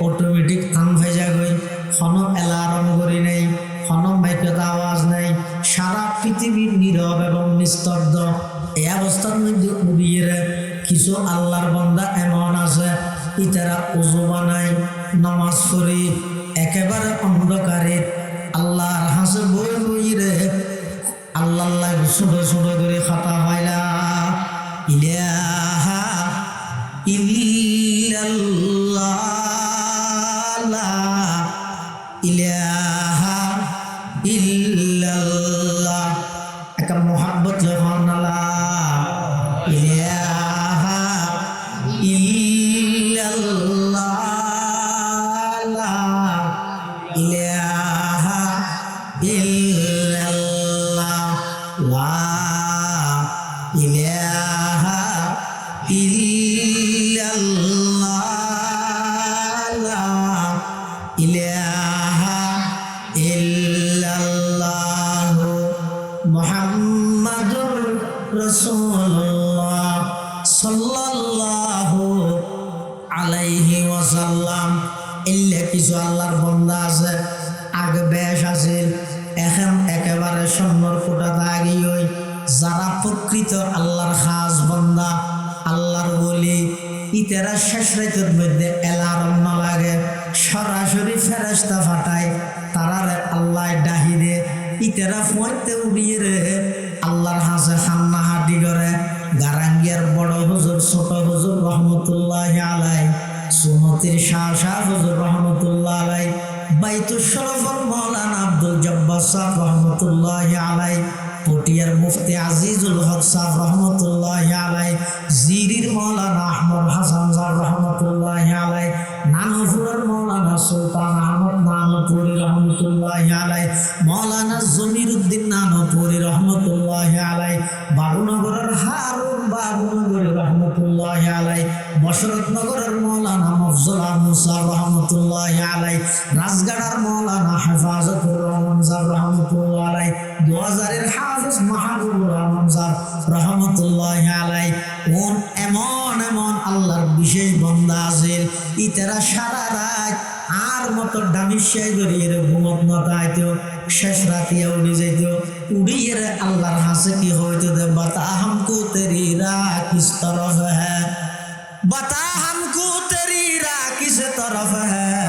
অটোমেটিক কান ভেজা গই, কোনো অ্যালার্ম করি নেই, কোনো মাইকের আওয়াজ নেই, সারা পৃথিবীর নীরব এবং নিস্তব্ধ। এই অবস্থার মধ্যে উড়িয়ে কিছু আল্লাহর বান্দা এমন আছে, ইতারা উজু বানায়, নামাজ পড়ি, একেবারে অন্ধকারে আল্লাহর হাসে বই বই রে আল্লাহ ছোট ছোট করে খাতা হইলা ইলাহা ইল্লাল্লাহ লা ইলাহা ইল্লাল্লাহ। একটা মোহাব্বত যখন লা ইলাহা ইল্লাল্লাহ লা ইলাহা ইল্লাল্লাহ লা ইলাহা ইল্লাল্লাহ লা ইলাহা ইল্লাল্লাহ মুহাম্মাদুর রাসূলুল্লাহ সাল্লাল্লাহু আলাইহি ওয়াসাল্লাম। এলে কিছু আল্লাহর বান্দা আছে, আগে বেশ আছে, এখন একেবারে সুন্দর কোটাতে আগিয়ে হই। যারা প্রকৃত আল্লাহর খাস বান্দা, আল্লাহর বলি, ইতারা শেষ রাতের মধ্যে অ্যালার্ম না লাগে, সরাসরি ফেরেশতা ফাটায়, তারারে আল্লাহ ডাহিরে, ইতারা ফোঁতে উড়িয়ে রে আল্লাহর হাসে খান্না হাঁটি করে। গারাঙ্গিয়ার বড় হুজুর, ছোট হুজুর রহমতুল্লাহ আলাই, সুনতির শাহ শাহ হুজুর রহমতুল্লাহ আলাই, বাইতুল শরফুল মাওলানা আব্দুল জব্বার সাহেব রহমতুল্লাহ আলাই, পটিয়ার মুফতি আজিজুল হক সাহেব রহমতুল্লাহ আলাই, জিরির মাওলানা আহমদ হাসান সাহেব রহমতুল্লাহ আলাই, নানুপুরের মাওলানা সুলতান আহমদ নানুপুরি রহমতুল্লাহ আলাই, মাওলানা জমিরুদ্দিন নানুপুরি রহমতুল্লাহ আলাই, বাবুনগরের হারুন বাবুনগরী রহমতুল্লাহ আলাই, বশরতনগরের মাওলানা মফজুল আহমদ সাহেব রহমতুল্লাহ আলাই, রাজগাড়ার মাওলানা হেফাজতুর রহমান সাহেব রহমতুল্লাহ আলাই, 2000-এর হাফেজ মাহবুবুর রহমান সাহেব রহমতুল্লাহ আলাই। এমন এমন আল্লাহর বিশেষ বান্দা আছেন, ইতারা সারা রাত আর মতো ডামিশাই করিয়ে ঘুমত নতাইতো, শেষ রাতিয়া উড়ে যাইত, উড়িয়ে আল্লাহর হাসে কি হইতো দে বাতা হামকো তেরি রাত কিস তরফ হ্যাঁ, बता हमको तेरी राह किस तरफ है,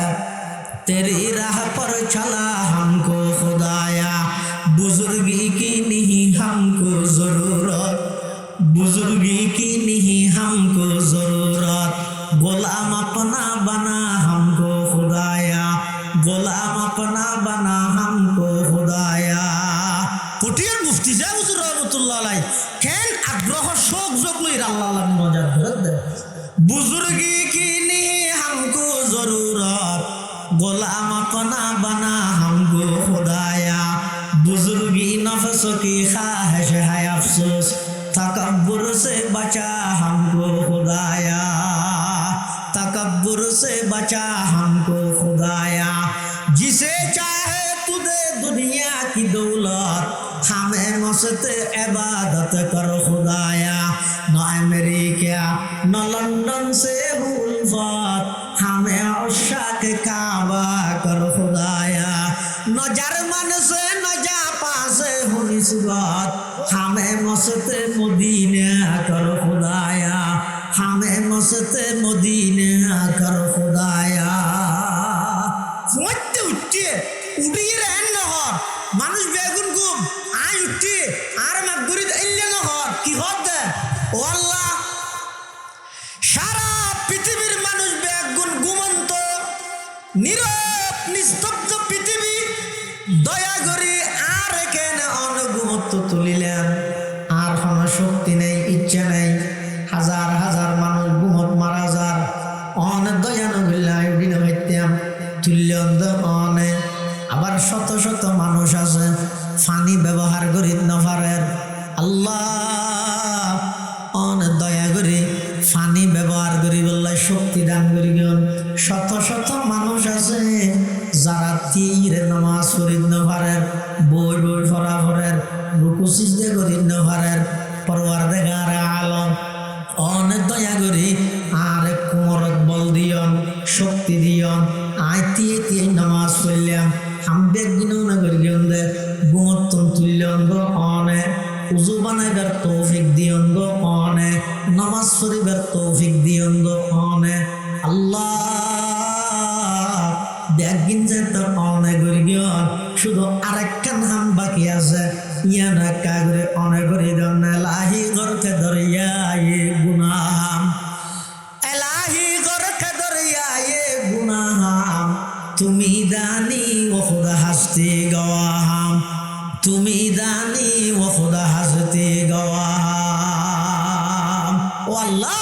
तेरी राह पर चला हमको खुदाया, बुजुर्गी की नहीं हमको जरूरत, बुजुर्गी की नहीं हमको जरूरत, गुलाम अपना बना हमको खुदाया, गुलाम अपना बना हमको खुदाया। পটিয়ার মুফতি সাহেব হুজুর রহমাতুল্লাহ আলাইহি কেন আগ্রহ শোক যোগ লইরা আল্লাহ আল্লাহ মজার ধরে দে। बुजुर्गी की नहीं हमको जरूरत, गुलाम अपना बना हमको खुदाया, बुजुर्गी नफ्स की ख्वाहिश है अफसोस, तकब्बुर से बचा हमको खुदाया, तकब्बुर से बचा हमको खुदाया, जिसे चाहे तू दे दुनिया की दौलत, हमें मस्त इबादत कर खुदाया, न अमेरिका न लंदन से उल्फत, हमें औशाक काबा कर खुदाया, न जर्मन से न जापान से हो निस्बत, हमें मस्त मदीना कर खुदाया, हमें मस्त मदीना कर खुदाया। ফুটতে উঠতে উঠিয়ে রেন নহর মানুষ বেগুন গুম আই উঠতে আর মাগরি এলে নহর কি হতে ও আল্লাহ, সারা পৃথিবীর মানুষ বেগুন ঘুমন্ত নীরব নিস্তব্ধ পৃথিবী দয়া করি আর এখানে অনঘুমত্ব তুলিলেন, আর কোনো শক্তি নেই, ইচ্ছা নেই, হাজার হাজার মানুষ ঘুমত মারা যার অনেক দয়া নগিল্লাহ হইতাম তুল্য অনে। আবার শত শত মানুষ আছে পানি ব্যবহার করি না পারেন, আল্লাহ কোশিশ দিয়ে করি নভারের পরওয়ারদিগার আলম অনেক দয়া করি আর কোমরত বল দিয়ন শক্তি দিয়ন আইতিয়ে তিয়ে নামাজ পড়লাম হামবে গিনো না করি গিয়ে গুমত্তন তুললেন গো অনে উজু বানাইবার তৌফিক দিয়ন গো অনে নামাজ পড়িবার তৌফিক দিয়ন গো অনে আল্লাহ ব্যাগিন যে তোর অনে করি গিয়ন শুধু আরেকখান হাম বাকি আছে ইয়ানা কাগরে অনে করি দেন লাহি গরকে দরিয়ায়ে গুনাহাম এলাহি গরকে দরিয়ায়ে গুনাহাম তুমি দানি ও খুদা হাসতে গওয়াহাম তুমি দানি ও খুদা হাসতে গওয়াহাম ও আল্লাহ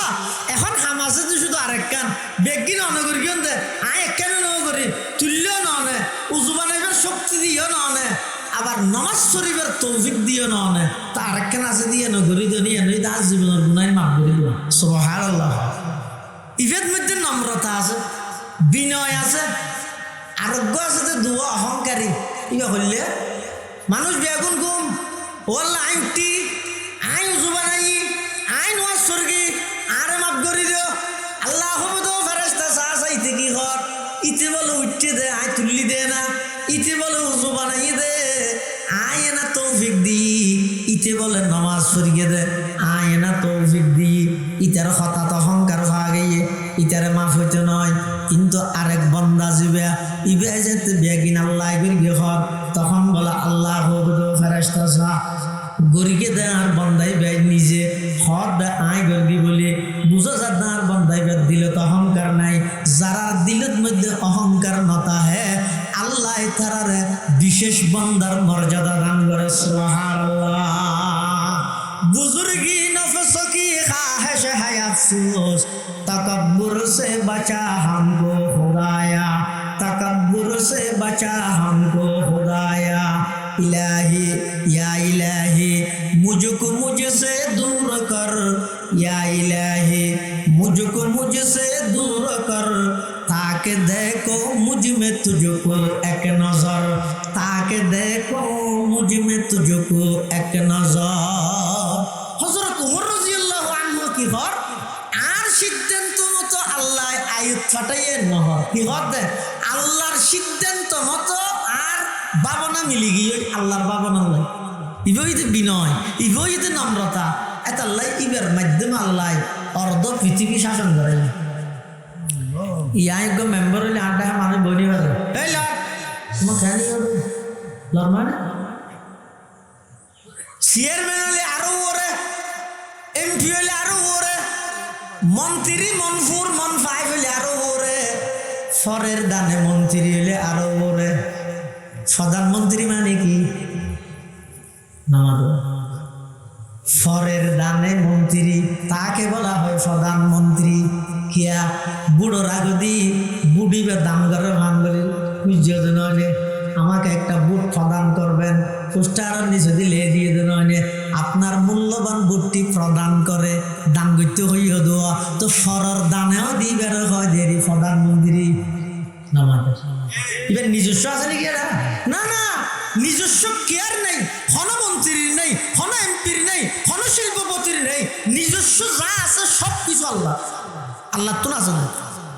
এখন হাম আছে তো শুধু আরেকখান বেগিন অনে করি গিয়ন দে আয় একখান ন করি তুল্য ননে উজু বানাইবার শক্তি দিও ননে আবার নামাজ শরীফের তৌফিক দিও ননে তা আরেকখান আছে দিয়ে নগরী দুনিয়া নই তার জীবনের গুনাহ মাফ করে দিও সুবহানাল্লাহ ইভের মধ্যে নম্রতা আছে বিনয় আছে আরোগ্য আছে তো দুয়া অহংকারী ইবা হইলে মানুষ বেগুন গুম ওয়াল্লাহ আইনটি আই উজু বানাই আই নামাজ সরগি আরে মাফ করে দিও আল্লাহ হবদ ফেরেশতা সা চাইতে কি কর ইতে বলে উঠতে দে আই তুললি দে না ইতে বলে উজু বানাই দে আয় না তৌফিক দি ইতে বলে নামাজ পড়িয়ে দে আয় না তৌফিক দি ইতার হঠাৎ অহংকার হওয়া গিয়ে ইতারে মাফ হইতে নয় কিন্তু আরেক বন্দা যাবে ইবে যেতে বেগিন আল্লাহ গিয়ে হর তখন বলে আল্লাহ হবদ ফেরেশতা সা গরিকে দে আর বন্দাই বেগ নিজে হর দে আয় গর্গি বলে বুঝো যার আর বন্দাই বেগ দিলে তো অহংকার নাই যারা দিলের মধ্যে অহংকার নতা হ্যাঁ আল্লাহ তারারে বিশেষ বন্দার মর্যাদা দান করে সুবহানাল্লাহ বুজুর্গি নফস কি খাহিশ है अफसोस तकब्बुर से बचा हमको खुदाया तकब्बुर से बचा हमको खुदाया इलाही या इलाही मुझको मुझसे दूर कर या इलाही मुझको मुझसे दूर कर ताकि देखो मुझ में तुझको एक नजर ताकि देखो मुझ में तुझको एक नजर हजरत उमर রাদিয়াল্লাহু আনহু কি হর আর সিদ্ধান্ত মতো আল্লাহ আয়াত ফাটাইয়ে নহর কি হতে আল্লাহর সিদ্ধান্ত মতো আর ভাবনা মিলি গিয়ে আল্লাহর ভাবনা নাই ইবইতে বিনয় ইবইতে নম্রতা এত আল্লাহ ইবের মাধ্যমে আল্লাহ অর্ধ পৃথিবী শাসন করে ইয়াই গো মেম্বার হলে আড্ডা মানুষ বনি পারে এই লর তোমার খেয়ালি হবে লর মানে চেয়ারম্যান হলে আরো ওরে এমপি হলে আরো ওরে মন্ত্রী মনফুর মনফাই হলে আরো ওরে ফরের দানে মন্ত্রী হলে আরো ওরে প্রধানমন্ত্রী মানে কি নামাজ ফরের দানে মন্ত্রী তাকে বলা হয় প্রধানমন্ত্রী কিয়া বুড়োর আগদি বুড়িবে দাম করে ভান করে বুঝিয়ে নইলে আমাকে একটা বুট প্রদান করবেন পোস্টারের নিচে দিলে দিয়ে দেন আপনার মূল্যবান বুটটি প্রদান করে দান করতে হইয়া দেওয়া তো ফরের দানেও দিবার হয় দেরি প্রধানমন্ত্রী নামাজ এবার নিজস্ব আছে নাকি এরা না না নিজস্ব কেয়ার নেই হন মন্ত্রীর নেই হন এমপির নেই হন শিল্পপতির নেই নিজস্ব যা আছে সব কিছু আল্লাহ আল্লাহ তো না জানে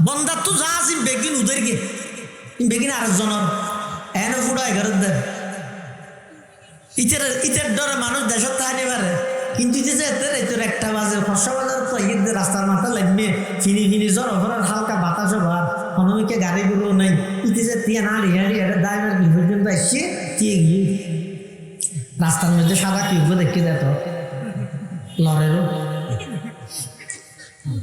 বন্দার তো যা আছে বেগিন উদের গে বেগিন আরেকজনের এনে ফুড়া 11 দেন ইতের ডরে মানুষ দেশত থাকতে পারে কিন্তু তোর একটা বাজে ফসা বাজার তো ঈদের রাস্তার মাথা লাগবে ফিনি ফিনি জ্বর ঘরের হালকা বাতাসও ভার হনুমিকে গাড়িগুলো নেই ইতি যে তিয়া না রিহারি এটা ড্রাইভার কি পর্যন্ত আসছে দিয়ে গিয়ে রাস্তার মধ্যে সাদা কিউব দেখে দেয় তো লরেরও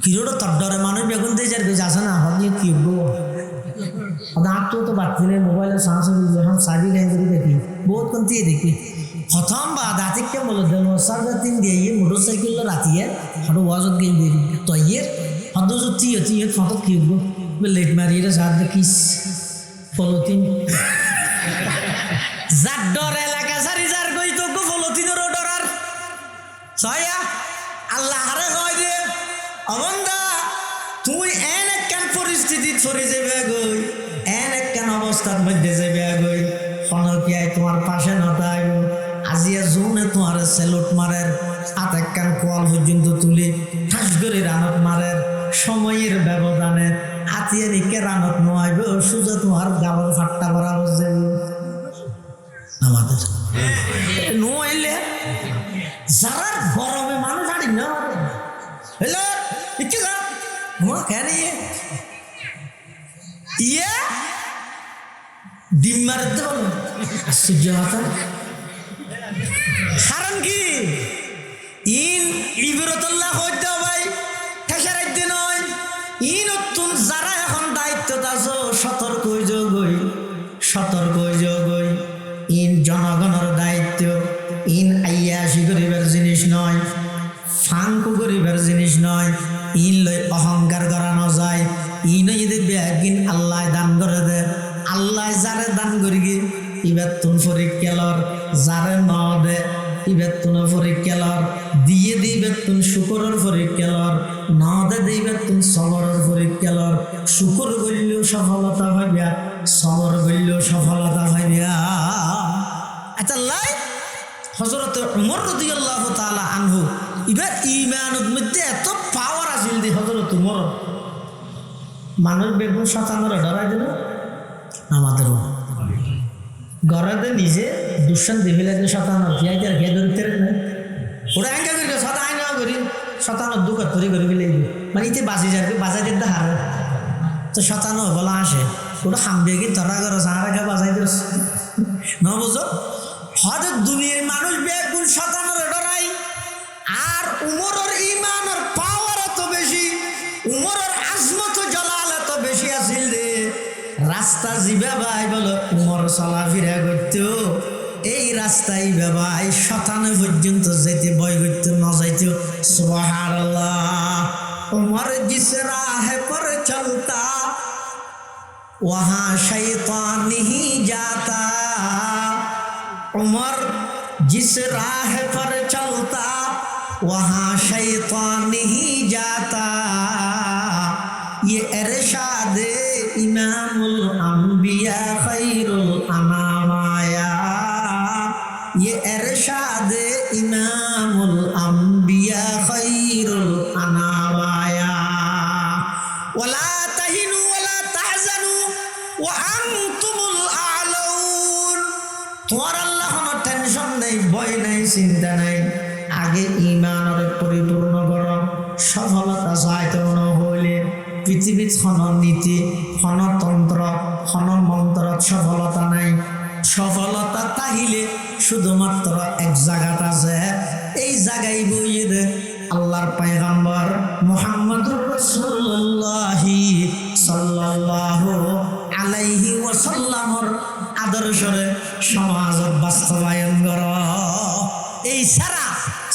কিরোটা তোর ডরে মানুষ বেগুন দিয়ে যার বেশ আসে না হয়ে কিউব আর তো বাচ্চা নেই মোবাইলের সাঁস যখন সাবি ল্যাঙ্গুরি দেখি বহুত কোন দিয়ে দেখি প্রথম বা দাঁতিকে বলে দেন সার্জাতিন দিয়ে মোটরসাইকেল রাতিয়ে হঠাৎ ওয়াজত গিয়ে দেরি তো ইয়ে হঠাৎ তুই ফটো কিউব লেট মারিয়ে সার দেখিস পলতিন যার ডর এলাকা সারি যার গই তো পলতিনেরও ডরার ছয়া আল্লাহ হারে হয় যে অবন্দা তুই এন একখান পরিস্থিতি ছড়ে যাবে গই এন একখান অবস্থার মধ্যে যাবে গই খনকিয়ায় তোমার পাশে নতাইব আজিয়া জোনে তোমার সেলুট মারের আতেকান কোয়াল পর্যন্ত তুলে ঠাস করে রানত মারের সময়ের ব্যবধানে হাতিয়ে রেখে রানত নোয়াইবে সুজা তোমার গাবল ফাট্টা করা বসে আমাদের নোয়াইলে যারা গরমে মানুষ আড়ি না হ্যালো কি কেন ইয়ে ডিম মারতে বলো আশ্চর্য কথা কারণ কি ইন ইবরতুল্লাহ হইতে ভাই ঠেসারাইতে নয় ই নতুন যারা এখন দায়িত্ব আছো সতর্ক যোগই ইন জনগণের দায়িত্ব ইন আইয়াসি গরিবের জিনিস নয় ফাঙ্কু গরিবের জিনিস নয় ইন লই অহংকার করানো যায় ইন যদি বেগিন আল্লাহ দান করে দে আল্লাহ যারে দান করি গি ইবার তুন পরীক্ষালর যারে ন দে ইবার তুন পরীক্ষালর দিয়ে দিবে তুন শুকরের পরীক্ষালর ন দে দিবে তুন সবরের পরীক্ষালর শুকর গইলেও সফলতা হইবা সবর গইলেও সফলতা হইবা আচ্ছা লাই হযরত উমর রাদিয়াল্লাহু তাআলা আনহু ইবার ঈমানের মধ্যে এত পাওয়ার আছিল যে হযরত উমর মানুষ বেগুন শতানোর ডরাই দিল আমাদের ঘরে নিজে দুঃসান দিবি লাগে শতানোর যাইতে খেয়ে ধরতে ওরা একা করি শতা আইন করি শতানোর দুঃখ তৈরি করে ফেলে মানে ইতে বাঁচি যাবে বাজাইতে হারে তো শতানো বলা আসে ওটা হামবে কি ধরা করো সাহারা খেয়ে বাজাই দিস না বুঝো হয়তো দুনিয়ার মানুষ বেগুন শতানোর ডরাই আর উমরের ঈমানের পাওয়ার এত বেশি উমরের আজমত জালাল এত বেশি আছিল রে রাস্তা জিবা ভাই বলো উমর চলাফেরা করতো এই রাস্তায় ভাই শতানো পর্যন্ত যেতে ভয় করতো না যাইতো সুবহানাল্লাহ उमर जिस राह पर चलता वहाँ शैतान नहीं जाता उमर जिस राह पर चलता वहाँ शैतान नहीं जाता ये इरशाद इमामुल अंबिया खैरुल अनामाया ये इरशाद इमामुल अंबिया खैरुल अनामाया वला तहिनु वला तहजनु व अंतुमुल आलौन তোমার আল্লাহ কোনো টেনশন নেই ভয় নেই চিন্তা নেই আগে ঈমানের পরিপূর্ণ করো সফলতা চাইতে না হইলে পৃথিবীত খন নীতি খন তন্ত্র খন মন্ত্রত সফলতা নাই সফলতা তাহিলে শুধুমাত্র এক জায়গাটা আছে এই জায়গায় বইয়ে আল্লাহর পয়গম্বর মুহাম্মদুর রাসূলুল্লাহ সাল্লাল্লাহু আলাইহি ওয়াসাল্লামর আদর্শরে সমাজত বাস্তবায়ন কর এই সারা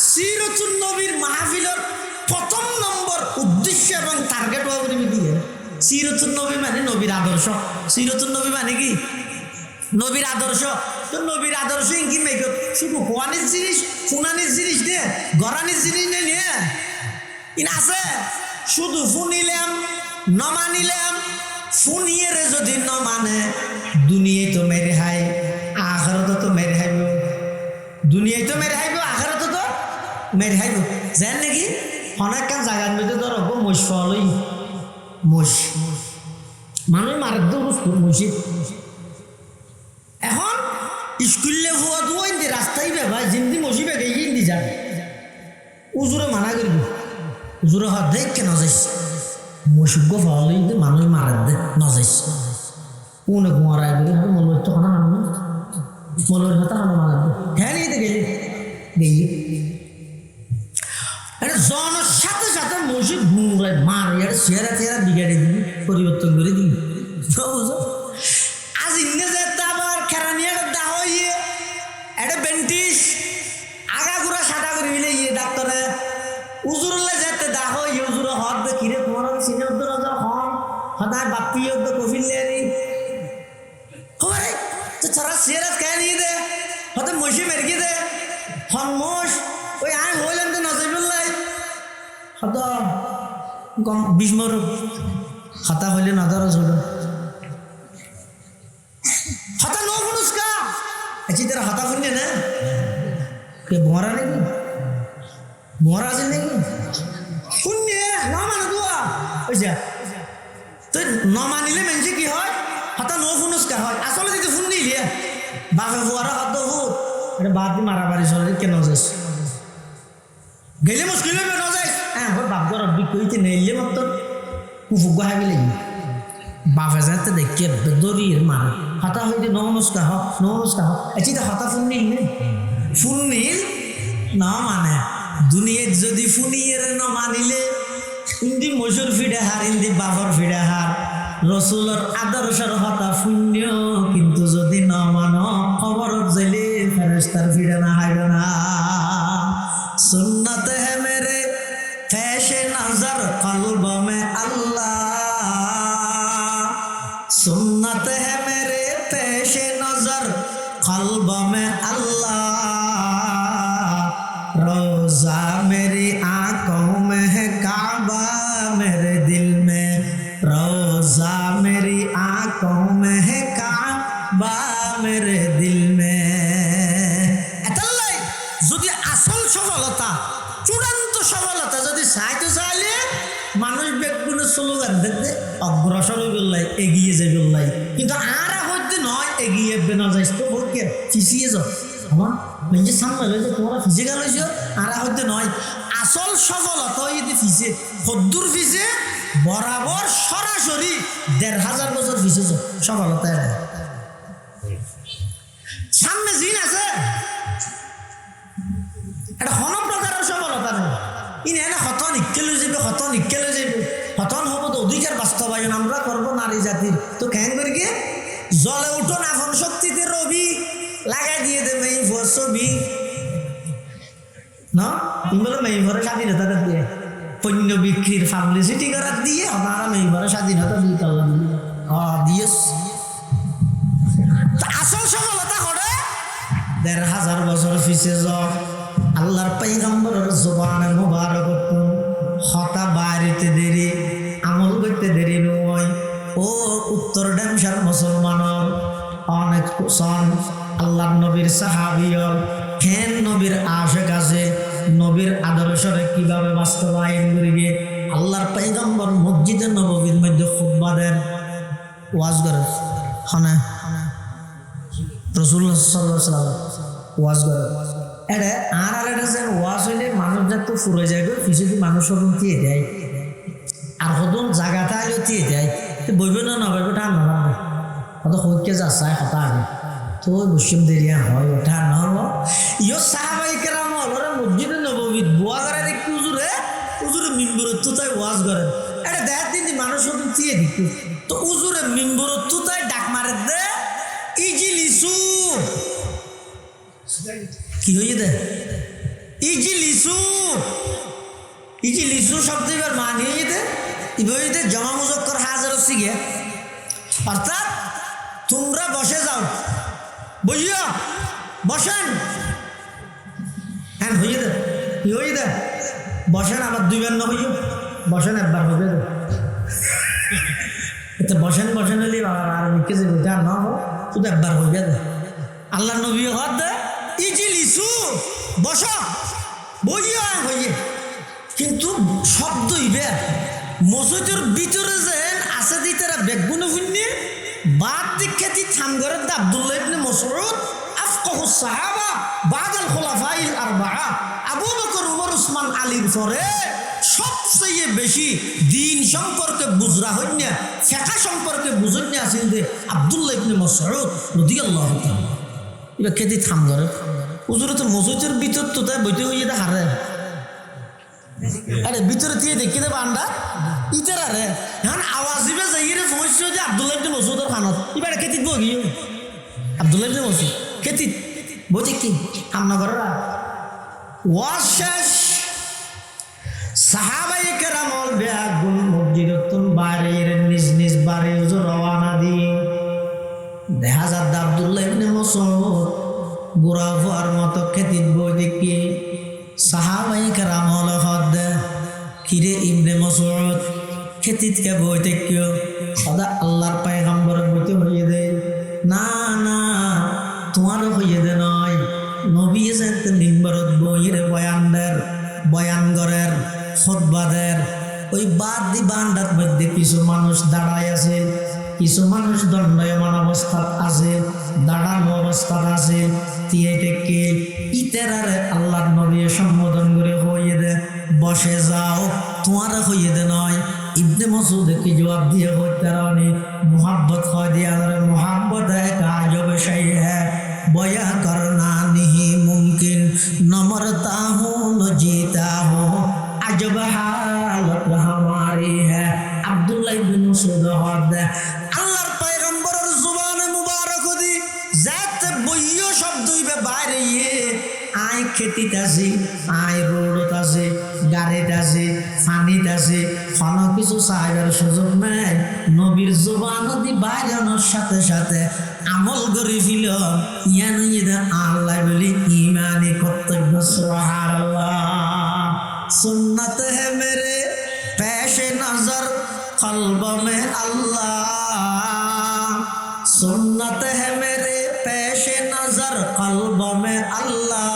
সিরাতুন নবীর মাহফিলের প্রথম নম্বর উদ্দেশ্য এবং টার্গেট হবে দিয়ে সিরাতুন নবী মানে নবীর আদর্শ সিরাতুন নবী মানে কি নবীর আদর্শ তো নবীর আদর্শ কি মেঘ শুধু কোয়ানির জিনিস ফুনানির জিনিস নিয়ে গরানির জিনিস নিয়ে ইনা আছে শুধু ফুনিলাম নমানিলাম ফুনিয়ে যদি ন মানে দুনিয়ায় তো মেরে হাই আখেরাত তো মেরে হাইব দুনিয়ায় তো মেরে হাইব আখেরাত তো মেরে হাইব জান নাকি অনেক কাজ জায়গার মধ্যে ধরো মোষ ফলই মোষ মানুষ মারার তো মসজিদ এখন স্কুলে হওয়া দুই রাস্তায় ভাই জিন্দি মসি বেগে হিন্দি যান উজুরে মানা করবি উজুরে হাত দেখ কেন যাইস মসুগ্য ফলই মানুষ মারার দে ন যাইস কোন ঘুমারায় বলি মলোর তো খানা মানুষ মলোর হাতে খানা মারার দে হ্যাঁ নিয়ে গেলি গেলি জনের সাথে সাথে মসজিদ ঘুমরায় মার চেহারা চেহারা বিগাড়ে দিবি পরিবর্তন করে দিবি বুঝো আজ ইংরেজের আবার খেরানিয়ার দা হইয়ে এটা বেন্টিস আগা ঘুরা সাদা করে মিলে ইয়ে ডাক্তারে উজুরলে যেতে দা হই উজুর হদ দে কিরে তোমার সিনে উদ্দর হাজার হন হদায় বাপ্পি উদ্দ কফিল লেরি হরে তো সারা চেহারা কে নিয়ে দে হতে মসি মেরকি দে হন মোষ ওই আই হইলেন তো নজরুল্লাহ হত কম বিস্মর হাতা হইলে নজর ছোট হতা নো পুরস্কার আচ্ছা তারা হতা ফুললে না কে ভরা নাকি ভরা আছে নাকি শুনে ন মানে দোয়া বুঝছা তো ন মানিলে মেনছে কি হয় হঠাৎ নো ফুনস্কার হয় আসলে যদি ফোন দিলে বাপে ভুয়ারা হত ভূত এটা বাদ দিয়ে মারামারি চলে কেন যাস গেলে মুশকিল হবে ন যাই হ্যাঁ বাপ ঘর বিক্রিতে নেইলে মত কুফুক গাহে গেলে বাপে যাতে দেখে দড়ির মার হতা হইতে নমস্কার হোক এটি তো হতা ফোন নিল ফোন নিল না মানে দুনিয়ার যদি ফুনিয়ের ন মানিলে ইন্দি মসুর ফিডে হার ইন্দি বাপর ফিডে হার রসুলের আদর্শের হতা শূন্য কিন্তু যদি ন মান খবর জেলে ফেরেশতার ফিডে না হাইবে না সুন্নত হে মেরে ফেশে নজর কলব মে আল্লাহ सुन्नत है मेरे पेशे नजर कल्ब में अल्लाह रोजा मेरी आंखों में है काबा मेरे दिल में रोजा मेरी आंखों में है काबा मेरे दिल में এতলাই যদি আসল সফলতা চূড়ান্ত সফলতা যদি চাইতে চাইলে মানুষ বেগুনের স্লোগান দেখতে অগ্রসর হইবেলাই এগিয়ে যাইবেলাই কিন্তু আর হইতে নয় এগিয়ে না যাইস তো ভোটকে ফিসিয়ে যাও আমার নিজে সামনে হয়েছে তোমরা ফিজিক্যাল হয়েছে আর হইতে নয় আসল সফলতা যদি ফিসে হদ্দুর ফিসে বরাবর সরাসরি ১,৫০০ বছর ফিসে যাও সফলতা সামনে জিন আছে এটা কোনো প্রকারের সফলতা নেই ইনে হত নিকেলে যাবে হতন হব তো অধিকার বাস্তবায়ন আমরা করবো নারী জাতির তো কেন করি গিয়ে জলে উঠোন এখন শক্তিতে রবি লাগাই দিয়ে দেবে এই ছবি না বলে মেইভরে স্বাধীনতা দিয়ে পণ্য বিক্রির পাবলিসিটি করার দিয়ে আপনারা মেইভরে স্বাধীনতা দিয়ে করলাম দিয়েস আসল সফলতা করে ১,৫০০ বছর পিছে যাও আল্লাহর পয়গম্বরের জবানের মুবারক হতা বাড়িতে দেরি আমল করতে দেরি নয় ও উত্তর ড্যামসার মুসলমান অনেক সন আল্লাহর নবীর সাহাবিয় হেন নবীর আশেক আছে নবীর আদর্শরে কিভাবে বাস্তবায়ন করিবে আল্লাহর পয়গম্বর মসজিদে নববীর মধ্যে খুতবা দেন ওয়াজ করে হনে রাসূলুল্লাহ সাল্লাল্লাহু আলাইহি ওয়াসাল্লাম ওয়াজ করে এটা আর এটা যেন ওয়াজ হইলে মানুষ যা তো ফুরে যাবে পিছনে মানুষ হদন দিয়ে দেয় আর হদন জায়গাটা আইলে দিয়ে দেয় বইবে না বইবে টা না হয়তো হইকে যাচ্ছে হতা আগে তো মুসলিম দেরিয়া হয় ওঠা নহব ইয় সাহাবাই কেরাম ওরা মসজিদে নববীত বোয়া করে দেখি উজুরে মিম্বরত তাই ওয়াজ করে এটা দেখ দিন মানুষ হদন দিয়ে দিত তো উজুরে মিম্বরত তাই ডাক মারে দে ইজি লিসু কি হয়ে দে ইজি লিসু শব্দ এবার মানিয়ে দে ইবইতে জমা মুজক্কর হাজার শিখে অর্থাৎ তোমরা বসে যাও বুঝিও বসেন হ্যাঁ হয়ে দে কি হয়ে দে বসেন আবার 2 বার না হইও বসেন একবার হবে এতে বসেন হলে আর মিকে যে বুঝা না হোক শুধু একবার হইবে দে আল্লাহ নবী হদ দে ইজি লিসু বস বইয়া হইয়ে কিন্তু শব্দ ইবে মসজিদের ভিতরে যে আছে দিতারা বেগুন হুন্নি বাদ দিক্ষাতি থামগরের আব্দুল্লাহ ইবনে মাসউদ আফকাহু সাহাবা বাদাল খুলাফাইল আরবাআ আবু বকর ওমর উসমান আলীর পরে সবচেয়ে বেশি দিন সম্পর্কে বুঝরা হইনা ফিকহ সম্পর্কে বুঝনা আছেন যে আব্দুল্লাহ ইবনে মাসউদ রাদিয়াল্লাহু তাআলা এবার কেদি থামগরে হুজুরে তো মসজিদের ভিতর তো তাই বইতে হইয়ে দে হারে আরে ভিতরে দিয়ে দেখি দেব আন্ডা ইতারা রে এখন আওয়াজ দিবে যাইরে পৌঁছছে যে আব্দুল্লাহ ইবনে মাসউদের খানত এবারে কেতিত বগিও আব্দুল্লাহ ইবনে মাসউদ কেতিত বইতে কি আমনগররা ওয়াজ শেষ সাহাবায়ে কেরামল বেগুন মসজিদতুল বাইরের নিজ বাড়ি হুজুর রওনা দিয়ে দেখা যায় আব্দুল্লাহ ইবনে মাসউদ গুরাফার মতো কেতিত বই দেখি সাহাবায়ে কেরামল হদ কিরে ইবনে মাসউদ খেতিত কে বই দেখিও সদা আল্লাহর পয়গম্বর বইতে হইয়ে দে না তোমারও হইয়ে দে নয় নবী যে সাথে মিম্বরত বইয়ের বয়ান করের খুতবাদের ওই বাদ দি বান্ডার মধ্যে কিছু মানুষ দাঁড়ায় আছে, কিছু মানুষ দণ্ডায়মান অবস্থাত আছে, দাঁড়ানো অবস্থাত আছে। তিয়েটেকে ইতেরারে আল্লাহর নবী সম্বোধন করে হইয়ে দে, বসে যাও, তোমার হইয়ে দে নয়। ইবনে মাসউদে কি জবাব দিয়ে হইতারানি মোহাব্বত হয় দিয়া ধরে মোহাব্বত এক আজব শাই হ্যাঁ বয়া করনা নিহি মুমকিন নমরতা হো নজিতা হো আজব হালত হামারি হ্যাঁ। আব্দুল্লাহ ইবনে মাসউদ হদে আল্লাহর পয়গম্বরের জুবানে মুবারক দি যাতে বইয় শব্দ হইবে বাইরে ইয়ে আয় খেতিত আছে, আয় রোডত আছে, গাড়িত আছে, ফানিত আছে, কোনো কিছু চাইবার সুযোগ নাই। নবীর জবান দি বাইরানোর সাথে সাথে আমল করে ফিল ইয়ান আল্লাহ বলি ইমানি কর্তব্য। সুবহানাল্লাহ। সুন্নত হে মেরে পেশে নজর কলব মে আল্লাহ, সুন্নত হে মেরে পেশে নজর কলব মে আল্লাহ,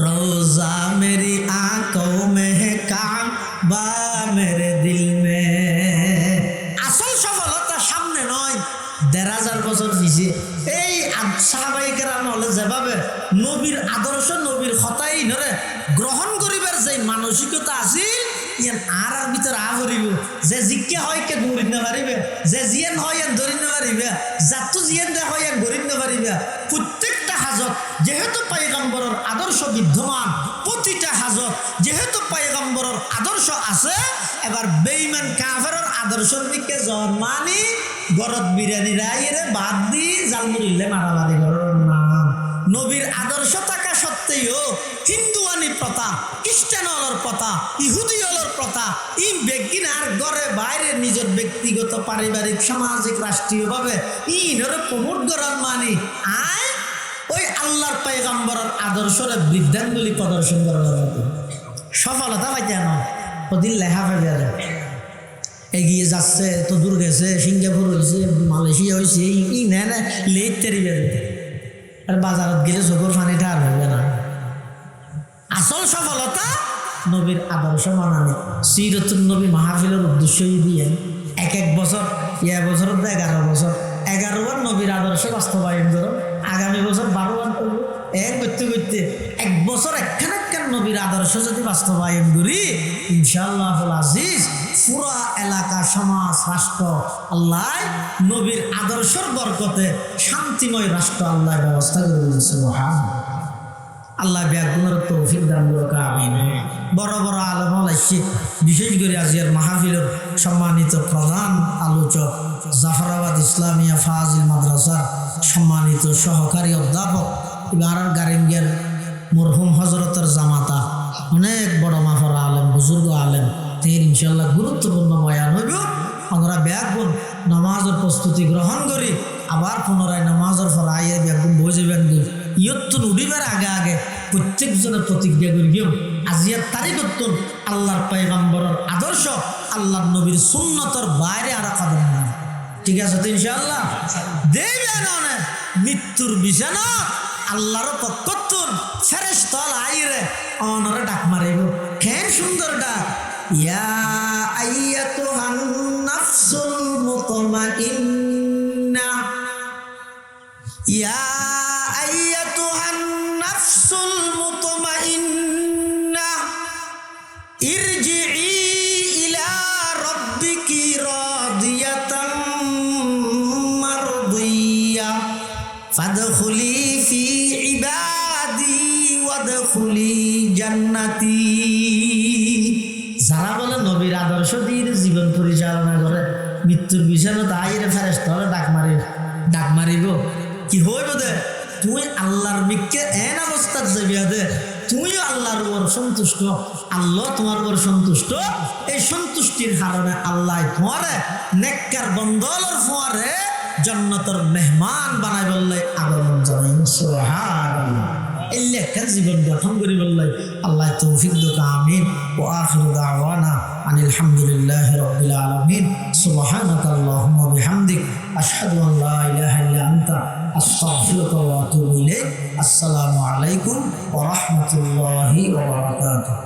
रोजा मेरी आंखों में है काबा मेरे दिल में। আসল সফলতা সামনে নয়, ১,৫০০ বছর পিছিয়ে। এই সাহাবায়ে কেরাম হলে যেভাবে নবীর আদর্শ নবীর কথাই ধরে গ্রহণ করিবার যে মানসিকতা আছিল ইয়ান আর ভিতরে আহরিব যে জিজ্ঞা হয় কে ধরিতে পারিবে, যে জিয়ান হয় এন ধরিতে পারিবে, যাতু জিয়ান দে হয় এন ধরিতে পারিবে। প্রত্যেকটা হাজত যেহেতু পয়গম্বরের আদর্শ বিদ্যমান, প্রতিটা হাজত যেহেতু পয়গম্বরের আদর্শ আছে, এবার বেঈমান কাফেরের আদর্শের দিকে জন্মানি গরত বিরিয়ানি রাইরে বাদ দি জালমুরিলে মারামারি করার না। নবীর আদর্শ থাকা সত্ত্বেও হিন্দুয়ানি প্রথা, খ্রিস্টানর প্রথা, ইহুদিয়লর প্রথা ই বেগিনার ঘরে বাইরে নিজের ব্যক্তিগত পারিবারিক সামাজিক রাষ্ট্রীয়ভাবে ইনরে প্রমোট করার মানে আয় ওই আল্লাহর পয়গম্বরের আদর্শরে বৃদ্ধাঙ্গুলি প্রদর্শন করার সফলতা পাইতে না। ওদিন লেখা পাইবে এগিয়ে যাচ্ছে, তো দূর গেছে, সিঙ্গাপুর হয়েছে, মালয়েশিয়া হয়েছে, ই না লেট তেরিবে আর বাজারত গেলে চোখের পানিটা আর হইবে না। আসল সফলতা নবীর আদর্শ মানানো। সিরাতুন নবী মাহফিলের উদ্দেশ্য দিয়ে এক বছর, বছর 11 বছর, 11 বার নবীর আদর্শ বাস্তবায়ন করো, আগামী বছর 12 বার করবো। এক করতে করতে এক বছর একখান নবীর আদর্শ যদি বাস্তবায়ন করি ইনশাআল্লাহ আজিজ পুরা এলাকা, সমাজ, রাষ্ট্র আল্লাহ নবীর আদর্শের বরকতে শান্তিময় রাষ্ট্র আল্লাহ ব্যবস্থা করে দিয়েছে। আল্লাহ ব্যাগুণের তৌফিক দান করুক, আমিন। বড় বড় আলেম আসছে, বিশেষ করে আজিয়ার মাহফিলের সম্মানিত প্রধান আলোচক জাফরাবাদ ইসলামিয়া ফাজিল মাদ্রাসার সম্মানিত সহকারী অধ্যাপক এবার গারিঙ্গের মরহুম হজরতের জামাতা, অনেক বড় মাফর আলেম, বুজুর্গ আলেম, তের ইনশাল্লাহ গুরুত্বপূর্ণ বয়ান হইব। আমরা ব্যাগুণ নামাজের প্রস্তুতি গ্রহণ করি, আবার পুনরায় নামাজের পর আইয়ে ব্যাগুণ বই যাবেন। ইয়ত্তুন উঠিবার আগে আগে প্রত্যেকজনের প্রতিজ্ঞা করি গেও আজিয়ার তারিখত্তন আল্লাহর পয়গম্বরের আদর্শ, আল্লাহর নবীর সুন্নতর বাইরে আর কদম না। ঠিক আছে তো ইনশাআল্লাহ দেবেন অনেক মৃত্যুর বিছানা আল্লাহর পক্ষতুন ফেরেশতাল আইরে অনরে ডাক মারিব। কেন সুন্দর ডাক, ইয়া আইয়াতুহান নাফসুল মুতমাইন্না, ইয়া আইয়াতুহান নাফসুল মুতমাইন্না ইরজিই ইলা রাব্বিকি রাদিয়াতাম মারদিয়া ফাদখুলি ফি ইবাদি ওয়াদখুলি জান্নাতি। যারা বলে নবীর আদর্শ দিয়ে জীবন পরিচালনা করে মৃত্যুর বিছানাতে আইরে ফেরেশতা ডাক মারিব কি হইব দে, তুই আল্লাহর মিক্কে এন অবস্থার যাবিয়া দে, তুমিও আল্লাহর উপর সন্তুষ্ট, আল্লাহ তোমার উপর সন্তুষ্ট। এই সন্তুষ্টির কারণে আল্লাহ তোমারে নেককার বন্দলের ফোয়ারে জান্নাতের মেহমান বানাই বললে আগমন জানাই। সুবহানাল্লাহ। এই লেখা জীবন গঠন করি বললে আল্লাহ তৌফিক দাও, আমিন। ওয়া আখিরু দাওয়ানা আনিল হামদুলিল্লাহি রাব্বিল আলামিন। সুবহানাকাল্লাহুম্মা ওয়া বিহামদিক আশহাদু আন লা ইলাহা ইল্লা আনতা আস্তাগফিরুকা ওয়া আতুবু ইলাইক। আসসালামু আলাইকুম ওয়া রাহমাতুল্লাহি ওয়া বারাকাতুহু।